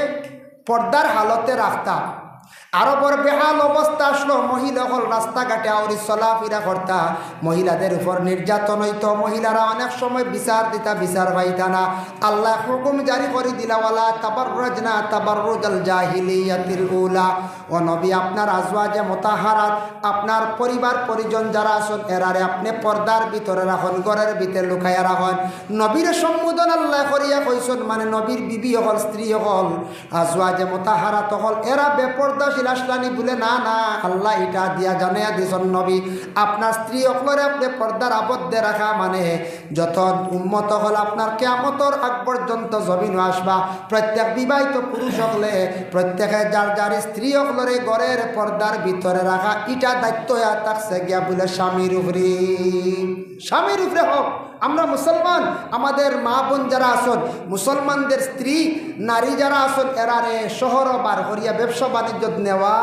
পর্দার হালতে রাখতা। আরো বড় বেহাল অবস্থা আসলো, মহিলা হল রাস্তাঘাটে আউরি চলাফেরা করতা, মহিলাদের উপর নির্যাতন হইতো, মহিলারা অনেক সময় বিচার দিতা, বিচার পাইতা না। আল্লাহ হুকুম জারি করে দিলা, ওয়ালা তাবাররাজনা তাবাররুজাল জাহিলিয়াতিল উলা। ও নবী, আপনার আজওয়াজে মুতাহারাত, আপনার পরিবার পরিজন যারা আছেন এরারে আপনি পর্দার ভিতরে রাখুন, ঘরের ভিতরে লুকাইয়া রাখুন। নবীর সম্বোধন আল্লাহ করিয়া কইছেন, মানে নবীর বিবি হল, স্ত্রী হল, আজওয়াজে মুতাহারাত হল, এরা বেপর্দা আসলানি বলে না, না, আল্লাহ এটা দিয়া জানিয়া দিয়েছেন নবী, আপনার স্ত্রী অকলরে আপনি পর্দার আবদ্ধে রাখা, মানে যত উম্মত হল আপনার কিয়ামতের আগ পর্যন্ত জমিন আসবা, প্রত্যেক বিবাহিত পুরুষ হলে প্রত্যেকে যার যার স্ত্রী অকলরে ঘরের পর্দার ভিতরে রাখা, এটা দায়িত্ব থাকছে গিয়া বলে স্বামীর উপরে। স্বামীর উপরে হোক। আমরা মুসলমান, আমাদের মা বোন যারা আসন, মুসলমানদের স্ত্রী নারী যারা আসন, এরারে শহর বার করিয়া ব্যবসা বাণিজ্য নেওয়া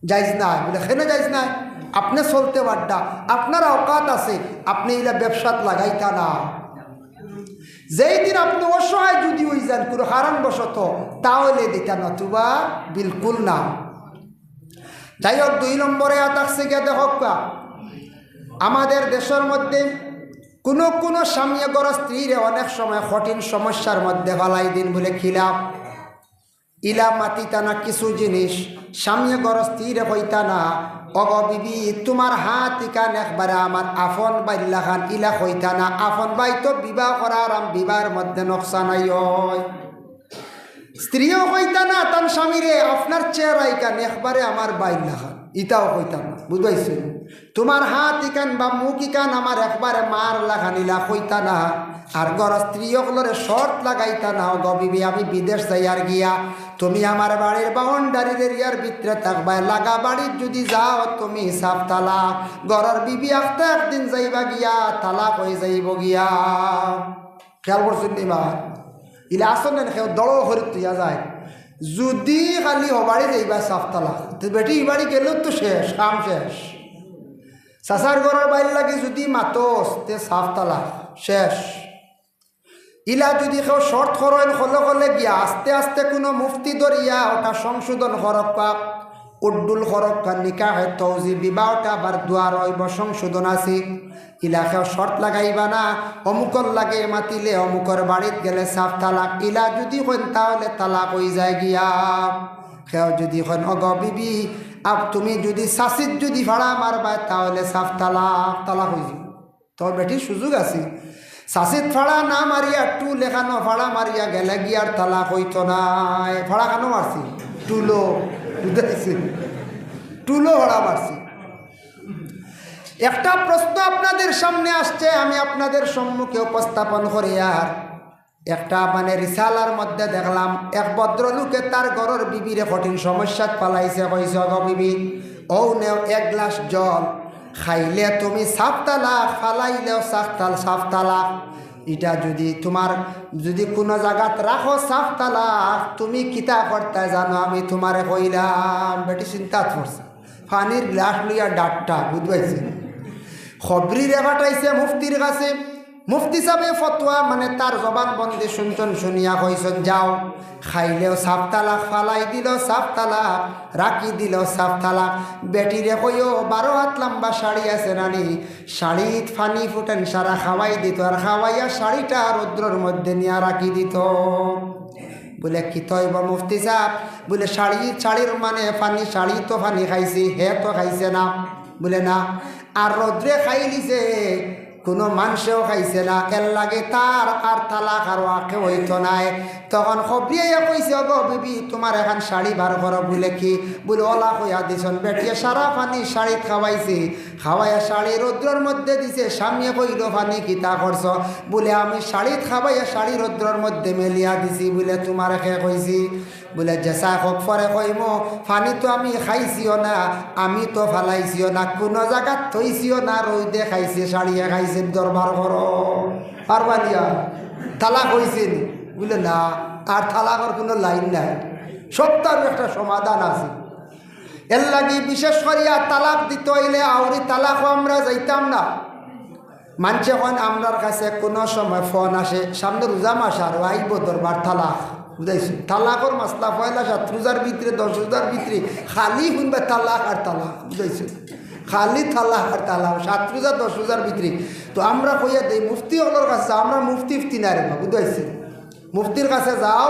যাইজ না, বলে কেন যাইজ না? আপনি চলতে পারডা, আপনার অকাত আছে, আপনি এলা ব্যবসাত লাগাইতা না। যেই দিন আপনি অসহায় যদি হয়ে যান কোনো কারণবশত, তাহলে দিতা নতুবা বিলকুল না। যাই হোক, 2 নম্বরে আতাকছে গিয়ে দেখক, আমাদের দেশের মধ্যে কোনো স্বামী গড় স্ত্রীরে অনেক সময় কঠিন সমস্যার মধ্যে ফেলাই দিন বলে খিলাফ ইলা মাতিতা না কিছু জিনিস, স্বামী গড় স্ত্রীরে হইতা না, অগ বিবি তোমার হাত ইকান একবারে আমার আফন বাইল্লা খান, ইলা হইতা না। আফন বাই তো বিবাহ করার বিবাহের মধ্যে নকশা নাই হয়। স্ত্রীও হইতা না তার স্বামীরে আপনার চেহারা ইকান একবারে আমার বাইল্লা খান, ইটাও হইতা না, বুঝাইছেন? তোমার হাত ইকান বা মুখ ইকান আমার একবারে মার লাগানিলা হইতা না। আর গর স্ত্রী অকলরে শর্ত লাগাইতা না, ও বিবি আমি বিদেশ যাইয়ার গিয়া তুমি আমার বাড়ির বাউন্ডারির এরিয়ার ভিতরে থাকবা, লাগা বাড়ির যদি যাও তুমি সাফ তালা। গরর বিবি আস্তে একদিন যাইবা গিয়া তালাক হয়ে যাইব গিয়া। খেয়াল করছেন এবার ইলা আসন কেউ দড় হরি তুইয়া যায়, যদি খালি হবাড়ি যাইবা সাফ তালাক, বেটি বাড়ি গেলেও তো শেষ, কাম শেষ। চাচার ঘরের বাইর লাগে যদি মাতোস তে সাফ তালাক শেষ। ইলা যদি কেউ শর্ট করেন হলে গিয়া আস্তে আস্তে কোনো মুফতি দরিয়া ওটা সংশোধন হরক্কা, উড্ডুল হরক্কা, নিকাহে তৌজি বিবাহটা আবার দুয়ার হইব সংশোধন আছে। ইলা কেউ শর্ট লাগাইবা না, অমুকর লাগে মাতিলে অমুকর বাড়িত গেলে সাফ তালাক। ইলা যদি হন তাহলে তালাক হয়ে যায় গিয়া। কেউ যদি হন অগ বিবি তুমি যদি শাসিত যদি ভাড়া মারবা তাহলে সাফ তালাক হয়ে যাব। তোর বেটির সুযোগ আছে, শাসিত ফাড়া না মারিয়া টু লেখানো ফাড়া মারিয়া গেলে গিয়ার তালাক হইতো নাই। ফাড়া খানো মারছি, টুলো বুঝাইছি, টুলো ভাড়া মারছি। একটা প্রশ্ন আপনাদের সামনে আসছে, আমি আপনাদের সম্মুখে উপস্থাপন করি। আর একটা মানে রিসালার মধ্যে দেখলাম এক ভদ্রলোকে তার ঘরের বিবিরে কঠিন সমস্যাত পালাইছে। কইছে অগ বিবি ও নেও 1 গ্লাস জল, খাইলে তুমি সাফ তালাক, ফালাইলেও সাফ তালাক। এটা যদি তোমার যদি কোনো জায়গাত রাখো সাফ তালাক, তুমি কিতা করতে জানো আমি তোমারে কইলাম। বেটি চিন্তা করছে, পানির গ্লাস লইয়া ডাটটা বুঝবাইছে, খবরি রেখাটাইছে মুফতির কাছে। মুফতি সাহেব ফতোয়া মানে তার জবান বন্দি শুনছেন, শুনিয়া কইছেন যাও খাইলেও সাফ তালাক, ফালাই দিল সাফ তালাক, রাখি দিল সাফ তালাক। বেটিরে কইও 12 হাত লম্বা শাড়ি আছে নানি, শাড়িত ফানি ফুটেন সারা খাওয়াই দিত, আর খাওয়াইয়া শাড়িটা রৌদ্রর মধ্যে নিয়ে রাখি দিত। বলে কি তৈব মুফতি সাহেব? বলে শাড়ির মানে ফানি, শাড়ি তো ফানি খাইছি, হে তো খাইছে না। বলে না, আর রৌদ্রে খাই লিছে কোনো মানুষেও খাইছে না, এর লাগে তার আর তালাক আর ওয়াকে হইতো নাই। তখন খবরিয়া কইছে, গো বিবি তোমার এখন শাড়ি বার করো। বলে কি? বলে ওলা হইয়া দিছন বেটিয়ে সারা পানি শাড়ি খাওয়াইছে, খাওয়াইয়া শাড়ি রৌদ্রর মধ্যে দিছে। স্বামীয়ে কইল পানি কিতা করছ? বলে আমি শাড়ি খাওয়াইয়া শাড়ি রৌদ্রর মধ্যে মেলিয়া দিছি। বলে তোমার খে কইছি? বলে জেসা হোক পরে কইম, পানি তো আমি খাইছিও না, আমি তো ফালাইছিও না, কোনো জায়গাত থইছিও না, রোদে খাইছে শাড়িয়ে খাইছে, দরবার করো পারবা দিয়া তালাক হইছেন? বলে না, আর তালাকর কোনো লাইন নাই, সত্যার একটা সমাধান আছে। এর লাগি বিশেষ করিয়া তালাক দিতে হইলে আউরি তালাকও আমরা যাইতাম না। মানছে এখন আমরার কাছে কোনো সময় ফোন আসে, সামনে রোজা মাস আর আইব দরবার তালাক, বুঝাইছি? তালাকর মাসলা পয়লা 7 রোজার ভিতরে 10 রোজার ভিতরে খালি শুনবে তালাক আর তালাক, বুঝাইছে? খালি তালাক আর তালাক 7 রোজা 10 রোজার ভিতরে। তো আমরা কইয়া দেই মুফতি হলোর কাছে, আমরা মুফতি ইফতি না রে, বুঝাইছে? মুফতির কাছে যাও,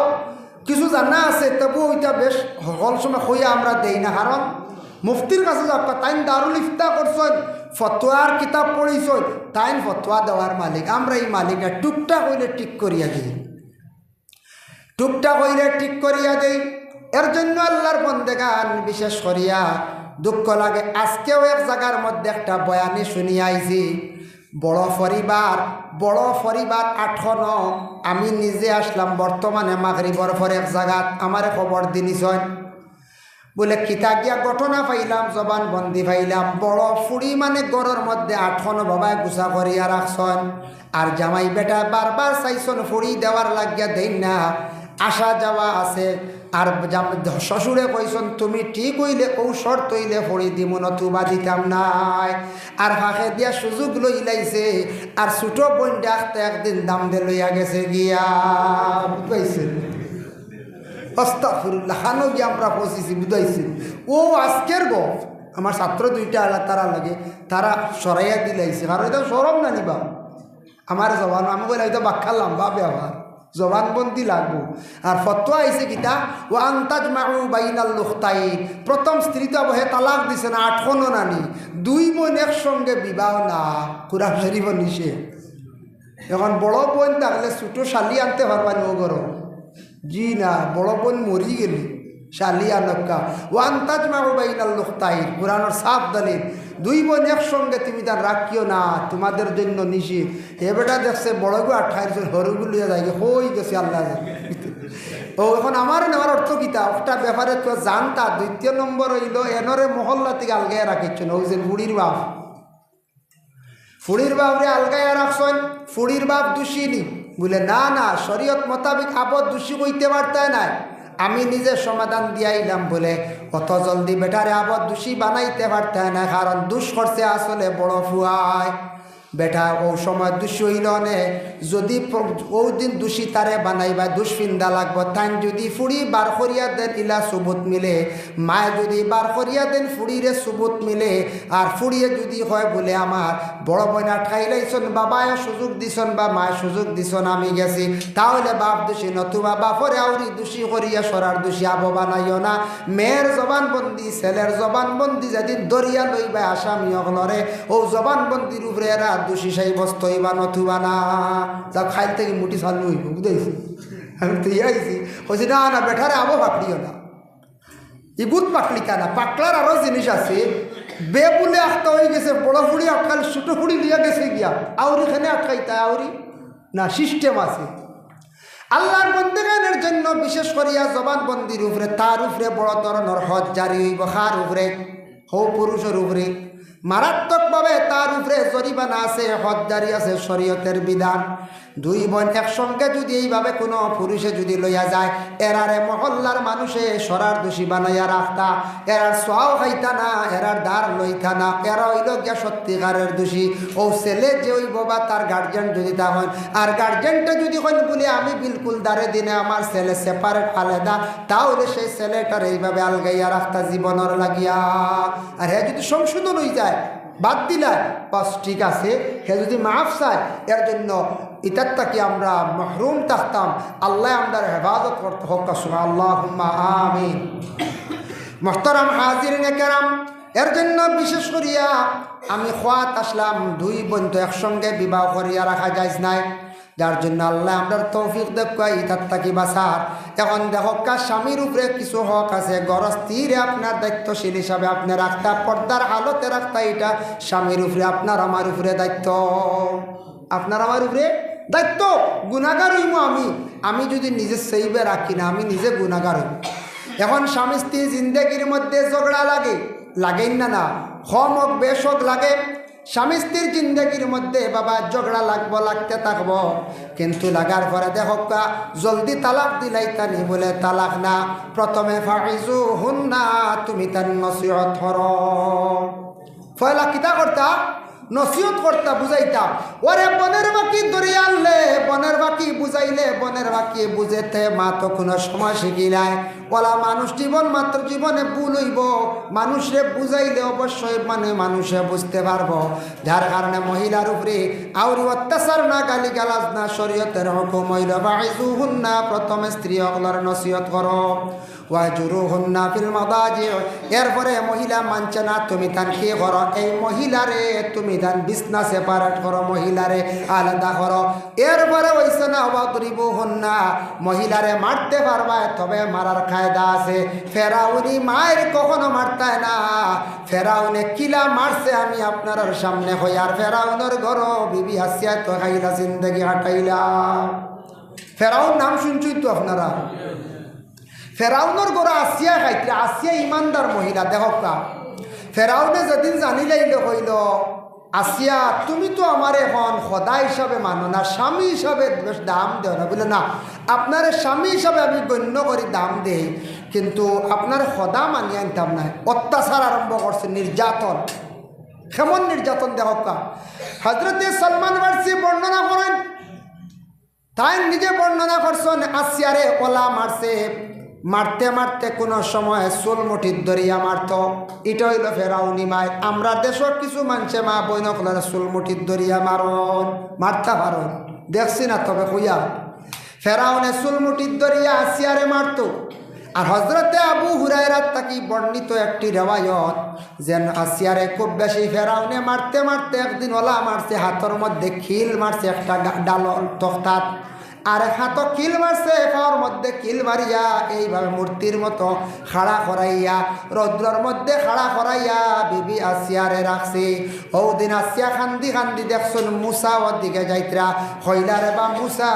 কিছু জানা আছে তবু ওইটা বেশ হল সময় কইয়া আমরা দেই না, কারণ মুফতির কাছে যাও, তাই দারুল ইফতা করছেন, ফতোয়ার কিতাব পড়িছেন, তাই ফতোয়া দেওয়ার মালিক। আমরা এই মালিকা টুকটা কইলে ঠিক করিয়া দিই, টুকটাক হইলে ঠিক করিয়া দেই। এর জন্য আল্লাহর বন্দেগান বিশেষ করিয়া দুঃখ লাগে। আজকেও এক জায়গার মধ্যে একটা বয়ানি শুনিয়া আইছি, বড় পরিবার 8 আমি নিজে আসলাম বর্তমানে মাগরিবর পর এক জায়গাত আমার খবর দিনিছন। বলে কিতা গিয়া ঘটনা পাইলাম, জবান বন্দি পাইলাম, বড় ফুড়ি মানে গড়ের মধ্যে 8 বাবায় গুছা করিয়া রাখছন, আর জামাই বেটা বারবার চাইছন ফুড়ি দেওয়ার লাগিয়া দেই না, আসা যাওয়া আছে। আর শ্বশুরে কইসন তুমি ঠিক হইলে ঔষধ তৈলে ফড়ি দিব, নতুবা দিতাম নাই। আর ফাঁকে দিয়া সুযোগ লইলাইছে, আর ছোট বোন ডাকতে একদিন দাম দে লইয়া গেছে গিয়া, বুঝাইছে? আস্তাগফিরুল্লাহ, খানো গিয়ে আমরা পৌঁছেছি, বুঝাইছে? ও আজকের গপ আমার ছাত্র 2টা আলা তারা লাগে, তারা সরাইয়া দিলাইছে, কারণ এটা সরম না নিবা আমার জবান। আমি বলে এটা বাক্যা লম্বা ব্যবহার, জবানবন্দি লাগবো। আর ফতোয়া আইছে কিতা, ও আন্তাজ মাউ বাইনাল লুখতাইন, প্রথম স্ত্রী তো বহে তালাক দিছে না, 8 নানি, 2 বোন একসঙ্গে বিবাহ না, কুরআন শরীফ নিষে। এখন বড় বোন থাকলে ছোটো শালি আনতে পারবা নো করো? জি না, বড় বোন মরি গেলি শালি আনকা। ও আন্তাজ মাউ বাইনাল লুখতাইন, কুরআনের সাফ দলিল, 2 বোন একসঙ্গে তুমি তার রাখিও না, তোমাদের জন্য নিষি। হে বেটা দেখছে বড়গু 28 হরুগুলো যায় হই গেছে আল্লাহ। ও এখন আমার নেওয়ার অর্থ কিতা একটা ব্যাপারে তো জানতা। 2 নম্বর হইল এনরে মহল্লা থেকে আলগাইয়া রাখিচ্ছেন, ওই যে ফুড়ির বাপরে আলগাইয়া রাখছেন। ফুড়ির বাপ দোষী বলে না না, শরীয়ত মোতাবিক আবদ দোষী বইতে পারতায় না, আমি নিজে সমাধান দিয়াইলাম। বলে অত জলদি বেটারে আবার দোষী বানাইতে পারতে না, কারণ দুষ করছে আসলে বড় ফুয়ায়। বেটা ও সময় দোষী হইল নে, যদি ওই দিন দোষী তারে বানাইবা দুষ্পিন্দা লাগবো। তাই যদি ফুড়ি বার করিয়া দেন ইলা সুবুত মিলে, মায় যদি বার করিয়া দেন ফুড়িরে সুবুত মিলে, আর ফুড়িয়ে যদি হয় বলে আমার বড় বইনা ঠাইলাইছন, বাবায় সুযোগ দিছন বা মায় সুযোগ দিছন, আমি গেছি, তাহলে বাপ দোষী, নতুবা বাপরে আউরি দোষী করিয়া সরার দোষী আবো বানাইও না। মেয়ের জবানবন্দি, ছেলের জবানবন্দি যেদিন দরিয়া লইবা আসামি অগলরে, ও জবানবন্দির উপরে এরা দোষী সাব্যস্ত হইবা, নতুবা না যা খাইল থেকে মুটি চালু হইব, বুঝাইছি? আমি তো আইছি হয়েছি না না বেঠারে আবো পাকড়িও না, ইগুত পাকলি কেনা পাকলার আরও জিনিস আছে। বে বলে আটকা হয়ে গেছে, বড় ফুড়ি আটকাল, ছোটো ফুড়ি লিয়া গেছে গিয়া, আউরি এখানে আটকাইতা আউরি না, সিস্টেম আছে। আল্লাহর বন্দেগানের জন্য বিশেষ করিয়া জবানবন্দির উপরে, তার উপরে বড় ধরনের হজ জারি হইব, কার উপরে? হৌ পুরুষের উপরে। মারাত্মকভাবে তার উপরে জরিমানা আছে, হজ জারি আছে, শরীয়তের বিধান। 2 বোন একসঙ্গে যদি এইভাবে কোনো পুরুষে যদি লইয়া যায়, এরারে মহল্লার মানুষে সরার দোষী বানাইয়া রাখতা, এরার সোয়াও খাইতা না, এরার দ্বার লইতা না, এরা হইল গিয়া সত্যিকারের দোষী। ও ছেলে যে ওই বাবা তার গার্জেন যদি তা হন, আর গার্জেনটা যদি হন বলে আমি বিলকুল দ্বারে দিনে আমার ছেলে সেপারেট আলাদা, তাহলে সেই ছেলেটার এইভাবে আলগাইয়া রাখতা জীবনের লাগিয়া। আর হ্যাঁ যদি সংশোধন হয়ে যায়, বাদ দিলাম বাস ঠিক আছে, হে যদি মাফ চায়, এর জন্য ইতার তাকে আমরা মাহরুম থাকতাম। আল্লাহ আমরা হেফাজত করতে হোক, আল্লাহুম্মা আমিন। মুহতারাম হাজিরিন কেরাম, এর জন্য বিশেষ করিয়া আমি খোয়াত আসলাম, দুই বন্ধু একসঙ্গে বিবাহ করিয়া রাখা যায় নাই, যার জন্য আল্লাহ আমরা তৌফিক দেখাই ইতার থাকি বাসার। এখন দেখো স্বামীর উপরে কিছু হক আছে, গরস্থিরে আপনার দায়িত্বশীল হিসাবে আপনি রাখতা, পর্দার হালতে রাখতা, এটা স্বামীর উপরে আপনার আমার উপরে দায়িত্ব, আপনার আমার উপরে দায়িত্ব। গুনাহগার হইম আমি যদি নিজে সেইবে রাখি না, আমি নিজে গুনাহগার হইম। এখন স্বামী স্ত্রী জিন্দেগির মধ্যে ঝগড়া লাগেন না হম হোক বেশ হোক লাগে। স্বামী স্ত্রীর জিন্দগির মধ্যে বাবা ঝগড়া লাগতে থাকবো, কিন্তু লাগার পরে দেখো জলদি তালাক দিলাইতানি বলে তালাক না, প্রথমে ফাইজু হুন না, তুমি তার নসিহত করো। ফয়লা কিতা করতা, নসিহত করতা, বুঝাইতা। ওরে বনের বাকি ধরিয়া আনলে, বনের বাকি বুঝাইলে, বনের বাকি বুঝেতে মা তো কোনো সময় শিখি নাই। বলা মানুষ জীবন মাত্র, জীবনে ভুল হইব, মানুষে বুঝাইলে অবশ্যই মানুষে বুঝতে পারবো। যার কারণে মহিলার উপরে আউরি অত্যাচার না, গালি গালাজ না, শরীয়তের হুকুম হইল ফাইজুহুন্না, প্রথমে স্ত্রী সকলের নসিহত করো, ওয়াজুরুহুন্না ফিল মাদাজি। এরপরে মহিলা মানছে না, তুমি তান কি করো, এই মহিলারে তুমি তান বিছনা সেপারেট করো, মহিলারে আলাদা করো। এরপরে হইছে না ওয়াদরিবুহুন্না, মহিলারে মারতে পারবা, তবে মারার কায়দা আছে। ফেরাউনি মায়ের কখনো মারতায় না, ফেরাউনে কিলা মারছে আমি আপনার সামনে হই। আর ফেরাউনের ঘর বিবি হাসিয়া তো খাইলা জিন্দগি হাঁটাইলা। ফেরাউন নাম শুনছই তো আপনারা, ফেরাউনের ঘর আসিয়া খাইতে, আসিয়া ইমানদার মহিলা। দেখকা ফেরাউনে যেদিন জানিলাইল হইল আসিয়া তুমি তো আমার এখন খোদা হিসাবে মানো না, স্বামী হিসাবে বেশ দাম দেও না, বলে না আপনার স্বামী হিসাবে আমি গণ্য করি, দাম দেই, কিন্তু আপনার খোদা মানিয়ে আনতাম না। অত্যাচার আরম্ভ করছে, নির্যাতন। কেমন নির্যাতন দেখকা। হজরতে সলমান ফার্সি বর্ণনা করেন, তাই নিজে বর্ণনা করছেন আসিয়ারে ওলা মারছে, মারতে মারতে কোনো সময় চুল মুঠির ধরিয়া মারত। এটা হইল ফেরাউনি মায়। আমরা দেশের কিছু মানুষে মা বইনকলার চুল মুঠির ধরিয়া মারতা পারন, দেখছি না তবে কইয়া। ফেরাউনে চুল মুঠির ধরিয়া আসিয়ারে মারত। আর হজরতে আবু হুরায়রার তাকি বর্ণিত একটি রেওয়ায়ত, যেন আসিয়ারে খুব বেশি ফেরাউনে মারতে মারতে একদিন ওলা মারছে, হাতের মধ্যে খিল মারছে একটা ডাল তখতাত, আর হাত কিল মারছে, পাওয়ার মধ্যে কিল মারিয়া এইভাবে মূর্তির মতো খাড়া করাইয়া, রৌদ্রের মধ্যে খাড়া করাইয়া বিবি আসিয়ারে রাখছে। ওদিন আসিয়া খান্দি খান্দি দেখছুন মুসা ওর দিকে যাইতরা, হইলারে বা মুসা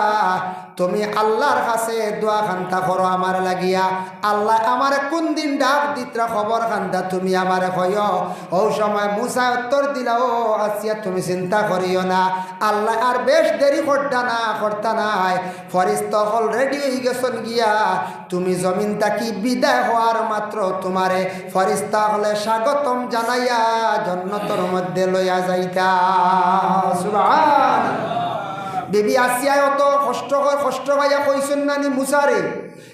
তুমি আল্লাহর কাছে দোয়া খান্তা করো আমার লাগিয়া, আল্লাহ আমার কোন দিন ডাক দিতরা খবর খান্তা তুমি আমার কয়। ও সময় মুসা উত্তর দিলা, ও আসিয়া তুমি চিন্তা করিও না, আল্লাহ আর বেশ দেরি করতা নাই, ফরিস্তা হল রেডি হয়ে গেছেন গিয়া, তুমি জমিন তাকি বিদায় হওয়ার মাত্র তোমারে ফরিস্তা হলে স্বাগতম জানাইয়া জন্নতর মধ্যে লইয়া যাইতা। সুবহানাল্লাহ। বিবি আসিয়ায় অত কষ্ট ভাইয়া কইছেন নানি মুসারে।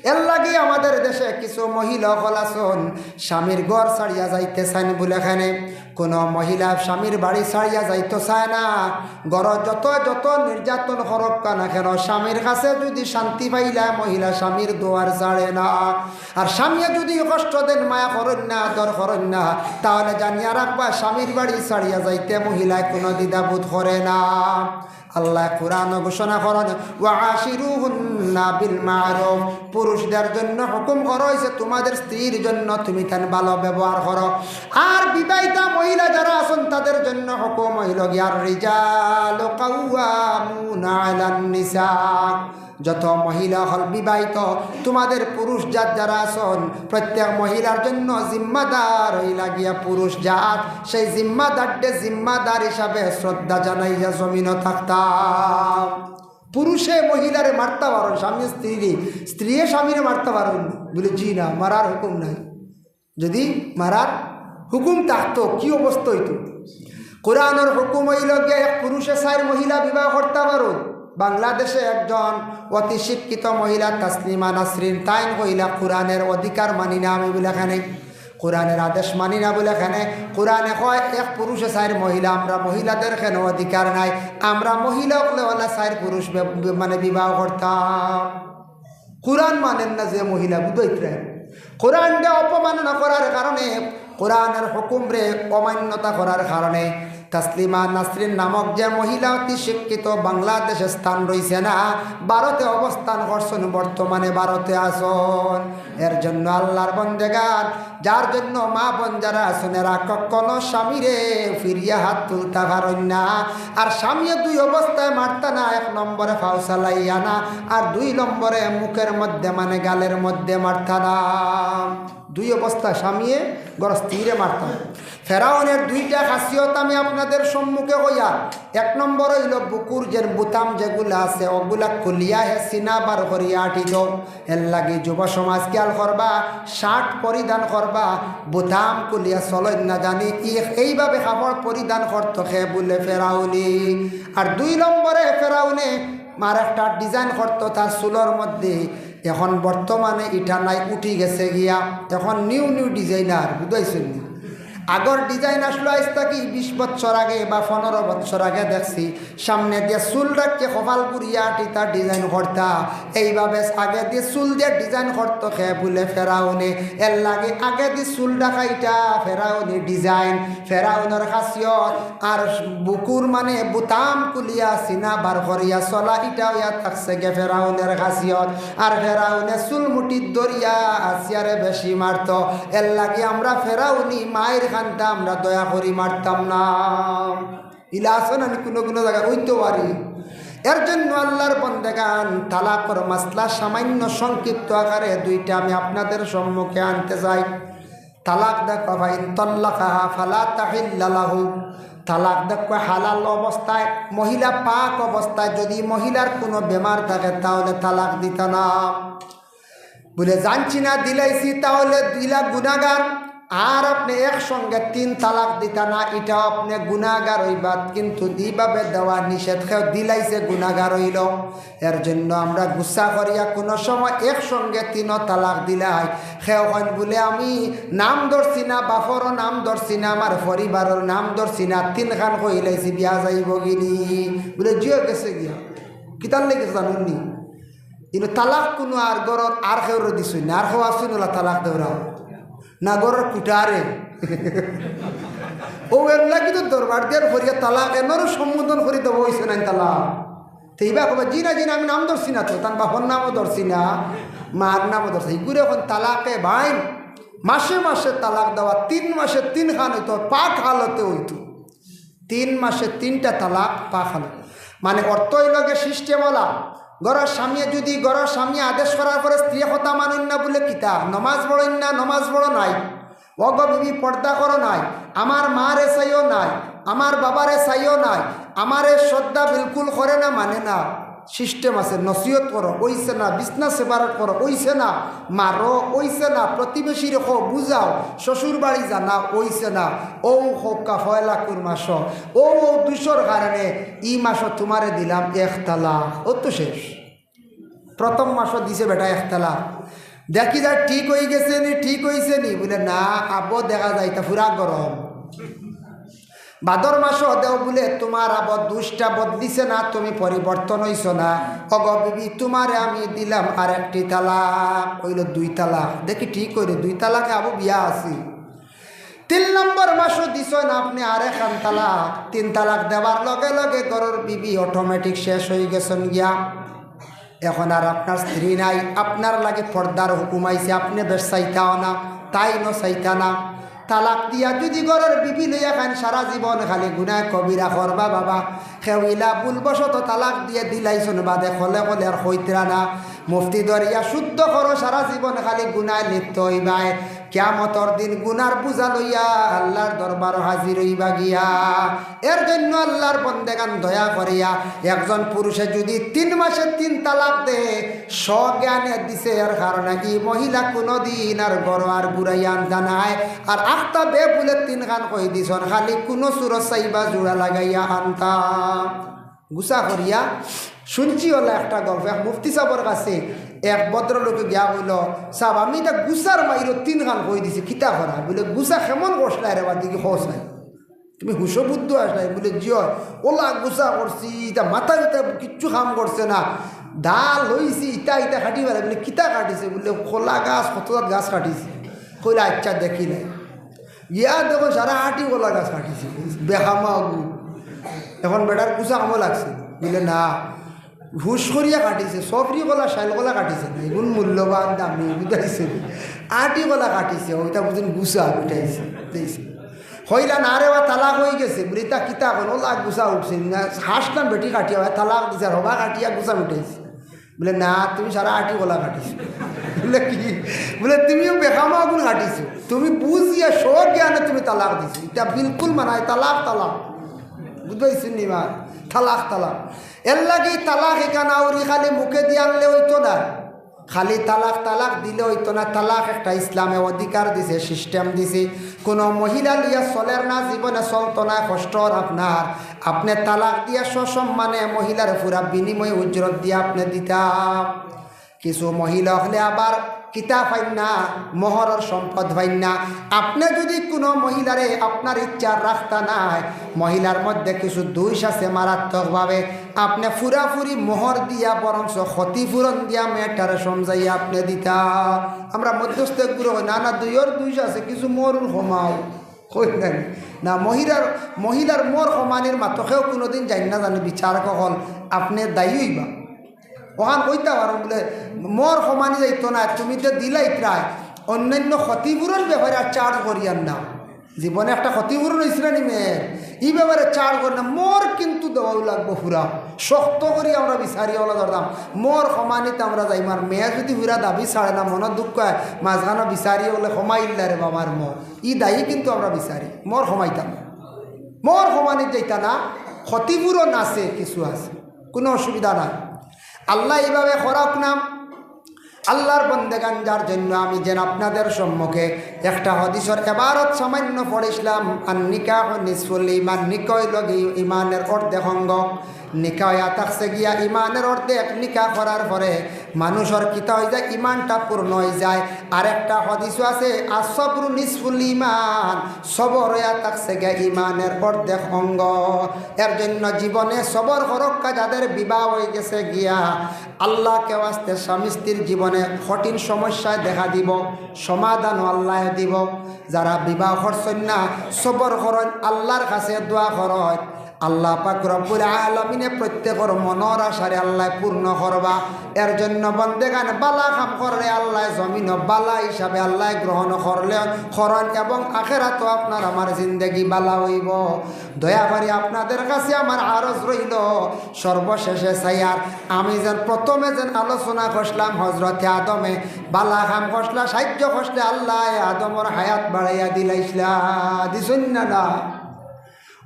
এর লাগে আমাদের দেশে কিছু মহিলা হল আসন স্বামীর ঘর ছাড়িয়া যাইতে চান বলে, এখানে কোনো মহিলা স্বামীর বাড়ি ছাড়িয়া যাইতে চায় না। ঘর যত নির্যাতন হরক না কেন, স্বামীর কাছে যদি শান্তি পাইলা মহিলা স্বামীর দোয়ার ছাড়ে না। আর স্বামী যদি কষ্ট দেন, মায়া করেন না, দর করেন না, তাহলে জানিয়া রাখবা স্বামীর বাড়ি ছাড়িয়া যাইতে মহিলায় কোনো দ্বিধাবোধ করে না। আল্লাহ কুরআন ঘোষণা করেন, ওয়াশিরুহুন্না বিল মারুফ, পুরুষদের জন্য হুকুম করা হয়েছে তোমাদের স্ত্রীর জন্য তুমি তার ভালো ব্যবহার করো। আর বিবাহিতা মহিলা যারা আছেন তাদের জন্য হুকুম হইল গিয়ার রিজালু কাওয়ামুনা আলান নিসা, যত মহিলা হল বিবাহিত তোমাদের পুরুষ জাত যারা আছেন প্রত্যেক মহিলার জন্য জিম্মাদার হইলা গিয়া পুরুষ জাত, সেই জিম্মাদার হিসাবে শ্রদ্ধা জানাইয়া জমিনও থাকতাম। পুরুষে মহিলারে মারতে পারেন, স্বামী স্ত্রী স্বামীরে মারতে পারেন বলে, জি না, মারার হুকুম নাই। যদি মারার হুকুম থাকতো কি অবস্থা হইত। কোরআনের হুকুম হইল গিয়া এক পুরুষে 4 মহিলা বিবাহ করতে পারো। বাংলাদেশে একজন অতি শিক্ষিত মহিলা তাসলিমা নাসরিন, তাইন কইলা কোরআনের অধিকার মানি না আমি বলে, এখানে কোরআনের আদেশ মানি না বলে, এখানে কোরআনে কয় এক পুরুষে 4 মহিলা, আমরা মহিলাদের কেন অধিকার নাই, আমরা মহিলা হলে 4 পুরুষ বিবাহ করতাম। কোরআন মানেন না যে মহিলা বুঝাইতে, কোরআনটা অপমাননা করার কারণে কোরআনের হুকুম রে অমান্যতা করার কারণে তাসলিমা নাসরিন নামক যে মহিলা অতি শিক্ষিত বাংলাদেশে স্থান রয়েছে না, ভারতে অবস্থান করছেন, বর্তমানে ভারতে আসন। এর জন্য আল্লাহর বন্দেগান, যার জন্য মা বোন যারা আছেন এরা কখনো স্বামীরে ফিরিয়া হাত তুলতে পারেন না। আর স্বামীও দুই অবস্থায় মারতা না, এক নম্বরে ফাউসালাইয়া না, আর দুই নম্বরে মুখের মধ্যে মানে গালের মধ্যে মারতা না। দুই অবস্থায় স্বামীয়ে গরস্তিরে মারতাম। ফেরাউনের দুইটা খাসিয়ত আমি আপনাদের সম্মুখে হইয়া, এক নম্বর হইল বুকুর যে বুতাম যেগুলা আছে ওগুলা খুলিয়া হে সিনা বার করিয়া আটিত। এর লাগে যুব সমাজ খেয়াল করবা, শার্ট পরিধান করবা, বুতাম খুলিয়া চলেন না জানি এইভাবে কাপড় পরিধান করতো সে বলে ফেরাউনি। আর দুই নম্বরে ফেরাউনে মার একটা ডিজাইন করতো তার চুলোর মধ্যে, এখন বর্তমানে এটা নাই, উঠি গেছে গিয়া, এখন নিউ নিউ ডিজাইনার, বুঝাইছেন? আগর ডিজাইন আসলো আজ থাকি 20 বছর আগে বা 15 বছর আগে দেখছি সামনে দিয়ে চুল রাখছে কপাল পুরিয়া টিতা ডিজাইন করতা, এইভাবে আগে দিয়ে চুল দিয়ে ডিজাইন করতো খে বলে ফেরাউনে। এর লাগে আগে দিয়ে চুল রাখা এটা ফেরাউনি ডিজাইন, ফেরাউনের খাসিয়ত। আর বুকুর মানে বুতাম কুলিয়া সিনা বার করিয়া চলা এটা ইয়া থাকছে গে ফেরাউনের খাসিয়ত। আর ফেরাউনে চুল মুটির দরিয়া আসিয়ারে বেশি মারত। এর লাগে আমরা ফেরাউনি মায়ের খানটা আমরা দয়া করি মারতাম না। ইলা আসন আমি কোনো কোনো জায়গায় হইতে পারি। এর জন্য আল্লাহর বন্দেগান তালাকর মাসলা সামান্য সংক্ষিপ্ত আকারে দুইটা আমি আপনাদের সম্মুখে আনতে চাই। তালাক দেখো ভাই, তল্লাকাহা ফালা তাহিল্লা লাহু। তালাক দেখো হালাল অবস্থায়, মহিলা পাক অবস্থায় যদি মহিলার কোনো বেমার থাকে তাহলে তালাক দিত না। বলে জানছি না দিলাইছি তাহলে দিলা গুনাহগার। আর আপনি একসঙ্গে 3 তালাক দিতা না, এটা আপনি গুনাহগার হইবা, কিন্তু দিভাবে দেওয়া নিষেধ, কেউ দিলাইছে গুনাহগার হইল। এর জন্য আমরা গুসা করিয়া কোনো সময় একসঙ্গে 3 তালাক দিলাই, কেউ হন বলে আমি নাম ধরছি না, বাপরও নাম ধরছি না, আমার পরিবারের নাম ধরছি না, 3 খান কইলাইছি বিয়া যাইব গিনি বলে জিও গেছে গিয়া কিতার লেগেছে জানুননি। কিন্তু তালাক কোনো আর গরত আর কেউর দিছই না, আর কেউ আসুন ওলা তালাক দেওয়া না গরের কুটারে ও এগুলা কিন্তু দরবার দিয়ে করিয়া তালাক এনারও সম্বোধন করি দেবো হয়েছে না তালাক। তো এইবা কবে জি না আমি নাম ধরছি না, তো তার বাপর নামও ধরছি না, মার নামও ধরছি। এগুলো এখন তালাকে ভাই মাসে মাসে তালাক দেওয়া, 3 মাসে 3 খান হইতো, পাক হালতে হইতো। 3 মাসে 3টা তালাক পাক হালত, মানে অর্থ হইলগে সিস্টেমওয়ালা। গড়ের স্বামী যদি গড়ের স্বামী আদেশ করার পরে স্ত্রী কথা মানুন না বলে কিতা, নমাজ পড়েন না, নমাজ পড়ো নাই, অগ বিবি পর্দা করো নাই, আমার মারে চাইও নাই, আমার বাবারে চাইও নাই, আমারে শ্রদ্ধা বিলকুল করে না, মানে না। সিস্টেম আছে, নসিহত করো ওইছে না, বিছনা সেপারেট করো ওইছে না, মারো ওইছে না, প্রতিবেশী রেখো বুঝাও, শ্বশুর বাড়ি জানা ওইছে না। ও হোকা ফয়লাকুর মাস ও 200 কারণে ই মাস তোমারে দিলাম 1 তালাক, ও তো শেষ। প্রথম মাস দিছে বেটা 1 তালাক, দেখি যা ঠিক হয়ে গেছে নি, ঠিক হয়েছে নি বলে না, আবো দেখা যায় তা পুরা গরম। ভাদর মাসও দেও বলে তোমার আবার 2টা বদলিছে না, তুমি পরিবর্তন হইছ না, অগ বিবি তোমারে আমি দিলাম আর 1টি তালাক, হইল 2 তালাক। দেখি ঠিক করে 2 তালাকে আবু বিয়া আছি। 3 নম্বর মাসও দিছ না আপনি আর 1 তালাক। 3 তালাক দেওয়ার লগে লগে ঘরের বিবি অটোমেটিক শেষ হয়ে গেছেন গিয়া। এখন আর আপনার স্ত্রী নাই, আপনার লাগে পর্দার হুকুম আইছে, আপনি বেশ চাইতাও না, তাই ন চাইতা না। তালাক দিয়া যদি ঘরের বিবি লইয়া খান সারা জীবন খালি গুনাহ কবিরা করবা বাবা। খেউইলা ভুলবশত তালাক দিয়ে দিলাইছন বাদে খলে খলে আর হইতরা না, মুফতি দরিয়া শুদ্ধ করো, সারা জীবন খালি গুনায় লিপ্ত হইবাই। কিয়ামতর দিন গুনার বুঝা লইয়া আল্লাহর দরবার হাজির হইবা গিয়া। এর জন্য আল্লাহর বন্দেগান দয়া করিয়া একজন পুরুষে যদি 3 মাসে 3 তালাক দে, স্বজ্ঞানে দিছে, এর কারণে কি মহিলা কোনোদিন আর গড় আর বুড়াইয়া জানায় আর আখতা বে বলে 3 খান কই দিছন, খালি কোনো সুরত চাইবা জোড়া লাগাইয়া আনতা গুসা করিয়া। শুনছি হলো একটা গল্প, এক মুফতি সাহেবের কাছে এক ভদ্রলোকে গিয়া হইল, সাহেব আমি এটা গুসার মাইরো 3 খান কই দিছি, কিতা করা বলে গুসা কেমন করছলাই রে বা দিকে খোঁজ নাই, তুমি হুশো বুদ্ধ আসলাই বলে জিও ওলা গুসা করছি, এটা মাথা ইটা কিচ্ছু কাম করছে না, ডাল লইছি ইটা ইটা কাটি পারে বলে কিতা কাটিছে বলে খোলা গাছ কত গাছ কাটিছে, কইলে আচ্ছা দেখি নাই। গিয়া দেখো সারা হাঁটি গোলা গাছ কাটিছে বেহামা গু। এখন বেটার কুচা কামো লাগছে বলে না হুশ করিয়া কাটিছে, সফরি গলা শাইল গলা কাটিছে না, এগুন মূল্যবান দামি বুঝাইছে আটি গলা কাটিছে, ওইটা বুঝুন গুছা উঠাইছে দিয়েছে। হইলা না রে বা তালাক হয়ে গেছে বলি তা কিতা এখন ওলা গুছা উঠছে না, হাসলাম বেটি কাটিয়া হয় তালাক দিছে, হবা কাটিয়া গুছা উঠাইছে। বলে না তুমি সারা আটি গলা কাটিছো। বলে কি? বলে তুমিও বেখামা আগুন কাটিছো, তুমি বুঝিয়া সব জ্ঞানে তুমি তালাক দিছো, এটা বিলকুল মানায় তালাক তালাক বুঝতেছি নিমা তালাক তালাক। এর লাগে তালাক এখানে আউরি খালি মুখে দিয়ে আনলে হইতো না, খালি তালাক তালাক দিলে হইতো না। তালাক একটা ইসলামে অধিকার দিছে, সিস্টেম দিছে। কোনো মহিলা লিয়া চলের না, জীবনে চলতো না, কষ্ট আপনার। আপনি তালাক দিয়া সসম্মানে মহিলার পুরা বিনিময় উজ্জ্বল দিয়ে আপনি দিতাম। কিছু মহিলা হলে আবার কিতা পাইন না, মোহরের সম্পদ পাইন না। আপনি যদি কোনো মহিলারে আপনার ইচ্ছা রাখতা নাই, মহিলার মধ্যে কিছু দোষ আছে মারাত্মকভাবে, আপনি ফুরাফুরি মোহর দিয়া বরঞ্চ ক্ষতিপূরণ দিয়া মেয়েটারে সমঝাইয়া আপনি দিতা। আমরা মধ্যস্থ গুরু না না দুইয়ের দোষ আছে, কিছু মোরুর কমাও কই নাই না। মহিলার মোর সমানের মাতকেও কোনোদিন যাই না জানি বিচারক হল আপনি দায়ী হইবা। ওখান কইতে পারেন বলে মোর সমানি যাইতো না, তুমি তো দিলাই প্রায় অন্যান্য ক্ষতিপূরণ ব্যাপারে আর চার্জ করিয়ার না। জীবনে একটা ক্ষতিপূরণ হয়েছিল নি মেয়ের, এই ব্যাপারে চার্জ করি না, মোর কিন্তু দেওয়াও লাগবো পুরা শক্ত করি আমরা বিচারি ওলা ধরতাম। মোর সমানিতে আমরা যাইমার মেয়ে যদি পুরা দাবি ছাড়ে না, মনের দুঃখ হয় মাঝখানো বিচারি হলে সমাইল্লা রে বাবার মোর ই দায়ী কিন্তু আমরা বিচারি মোর সমাইতাম, মোর সমানিত যাইতা না। ক্ষতিপূরণ আছে, কিছু আছে, কোনো অসুবিধা নাই। আল্লাহ এইভাবে খরাক নাম আল্লাহর বন্দেগান, যার জন্য আমি যেন আপনাদের সম্মুখে একটা হদিসের এবারত সামান্য পড়িছিলাম। আর নিকাহ নিসফুল ইমান, নিকয় লগি ইমানের অর্ধেক অঙ্গ। নিকায়া থাকছে গিয়া ইমানের অর্ধেক। নিকাহ করার পরে মানুষের কিতা হয়ে যায়, ইমানটা পূর্ণ হয়ে যায়। আর একটা হদিসও আছে আসবরু নিসফুল ইমান, সবর হইয়া থাকছে গিয়া ইমানের অর্ধেক অঙ্গ। এর জন্য জীবনে সবর হরক্কা যাদের বিবাহ হয়ে গেছে গিয়া, আল্লাহকে ওয়াস্তে স্বামী স্ত্রীর জীবনে কঠিন সমস্যায় দেখা দিব, সমাধান আল্লাহ দিব। যারা বিবাহ করছেন না, সবর করেন, আল্লাহর কাছে দোয়া করেন, আল্লাহ পাক রব্বুল আলামিনে প্রত্যেকের মনের আশারে আল্লাহ পূর্ণ করবা। এর জন্য বন্দেগান বালা কাম করলে আল্লাহ জমিন বালা হিসাবে আল্লাহ গ্রহণ করলে করেন, এবং আখেরাত আপনার আমার জিন্দেগি বালা হইব। দয়া করে আপনাদের কাছে আমার আরজ রইল, সর্বশেষে সাইয়ার আমি যেন প্রথমে যেন আলোচনা করলাম হজরতে আদমে বালা কাম করলা সাহায্য করলে আল্লাহ আদমর হায়াত বাড়াইয়া দিলাইছিলা, দিছুন না?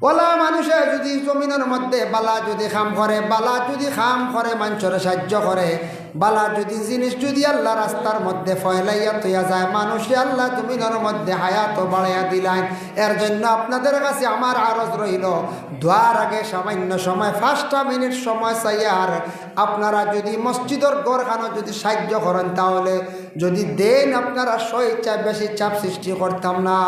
ওলা মানুষে যদি জমিনের মধ্যে বালা যদি খাম করে, বালা যদি খাম করে মানুষের সাহায্য করে, বালা যদি জিনিস যদি আল্লাহ রাস্তার মধ্যে ফয়লাইয়া তৈয়া যায়, মানুষে আল্লাহ জমিনের মধ্যে হায়াত বাড়াইয়া দিলেন। এর জন্য আপনাদের কাছে আমার আরজ রইল, দোয়ার আগে সামান্য সময় 5টা মিনিট সময় চাই। আর আপনারা যদি মসজিদের গড়খানো যদি সাহায্য করেন, তাহলে যদি দেন আপনারা স্বইচ্ছায় বেশি চাপ সৃষ্টি করতাম না।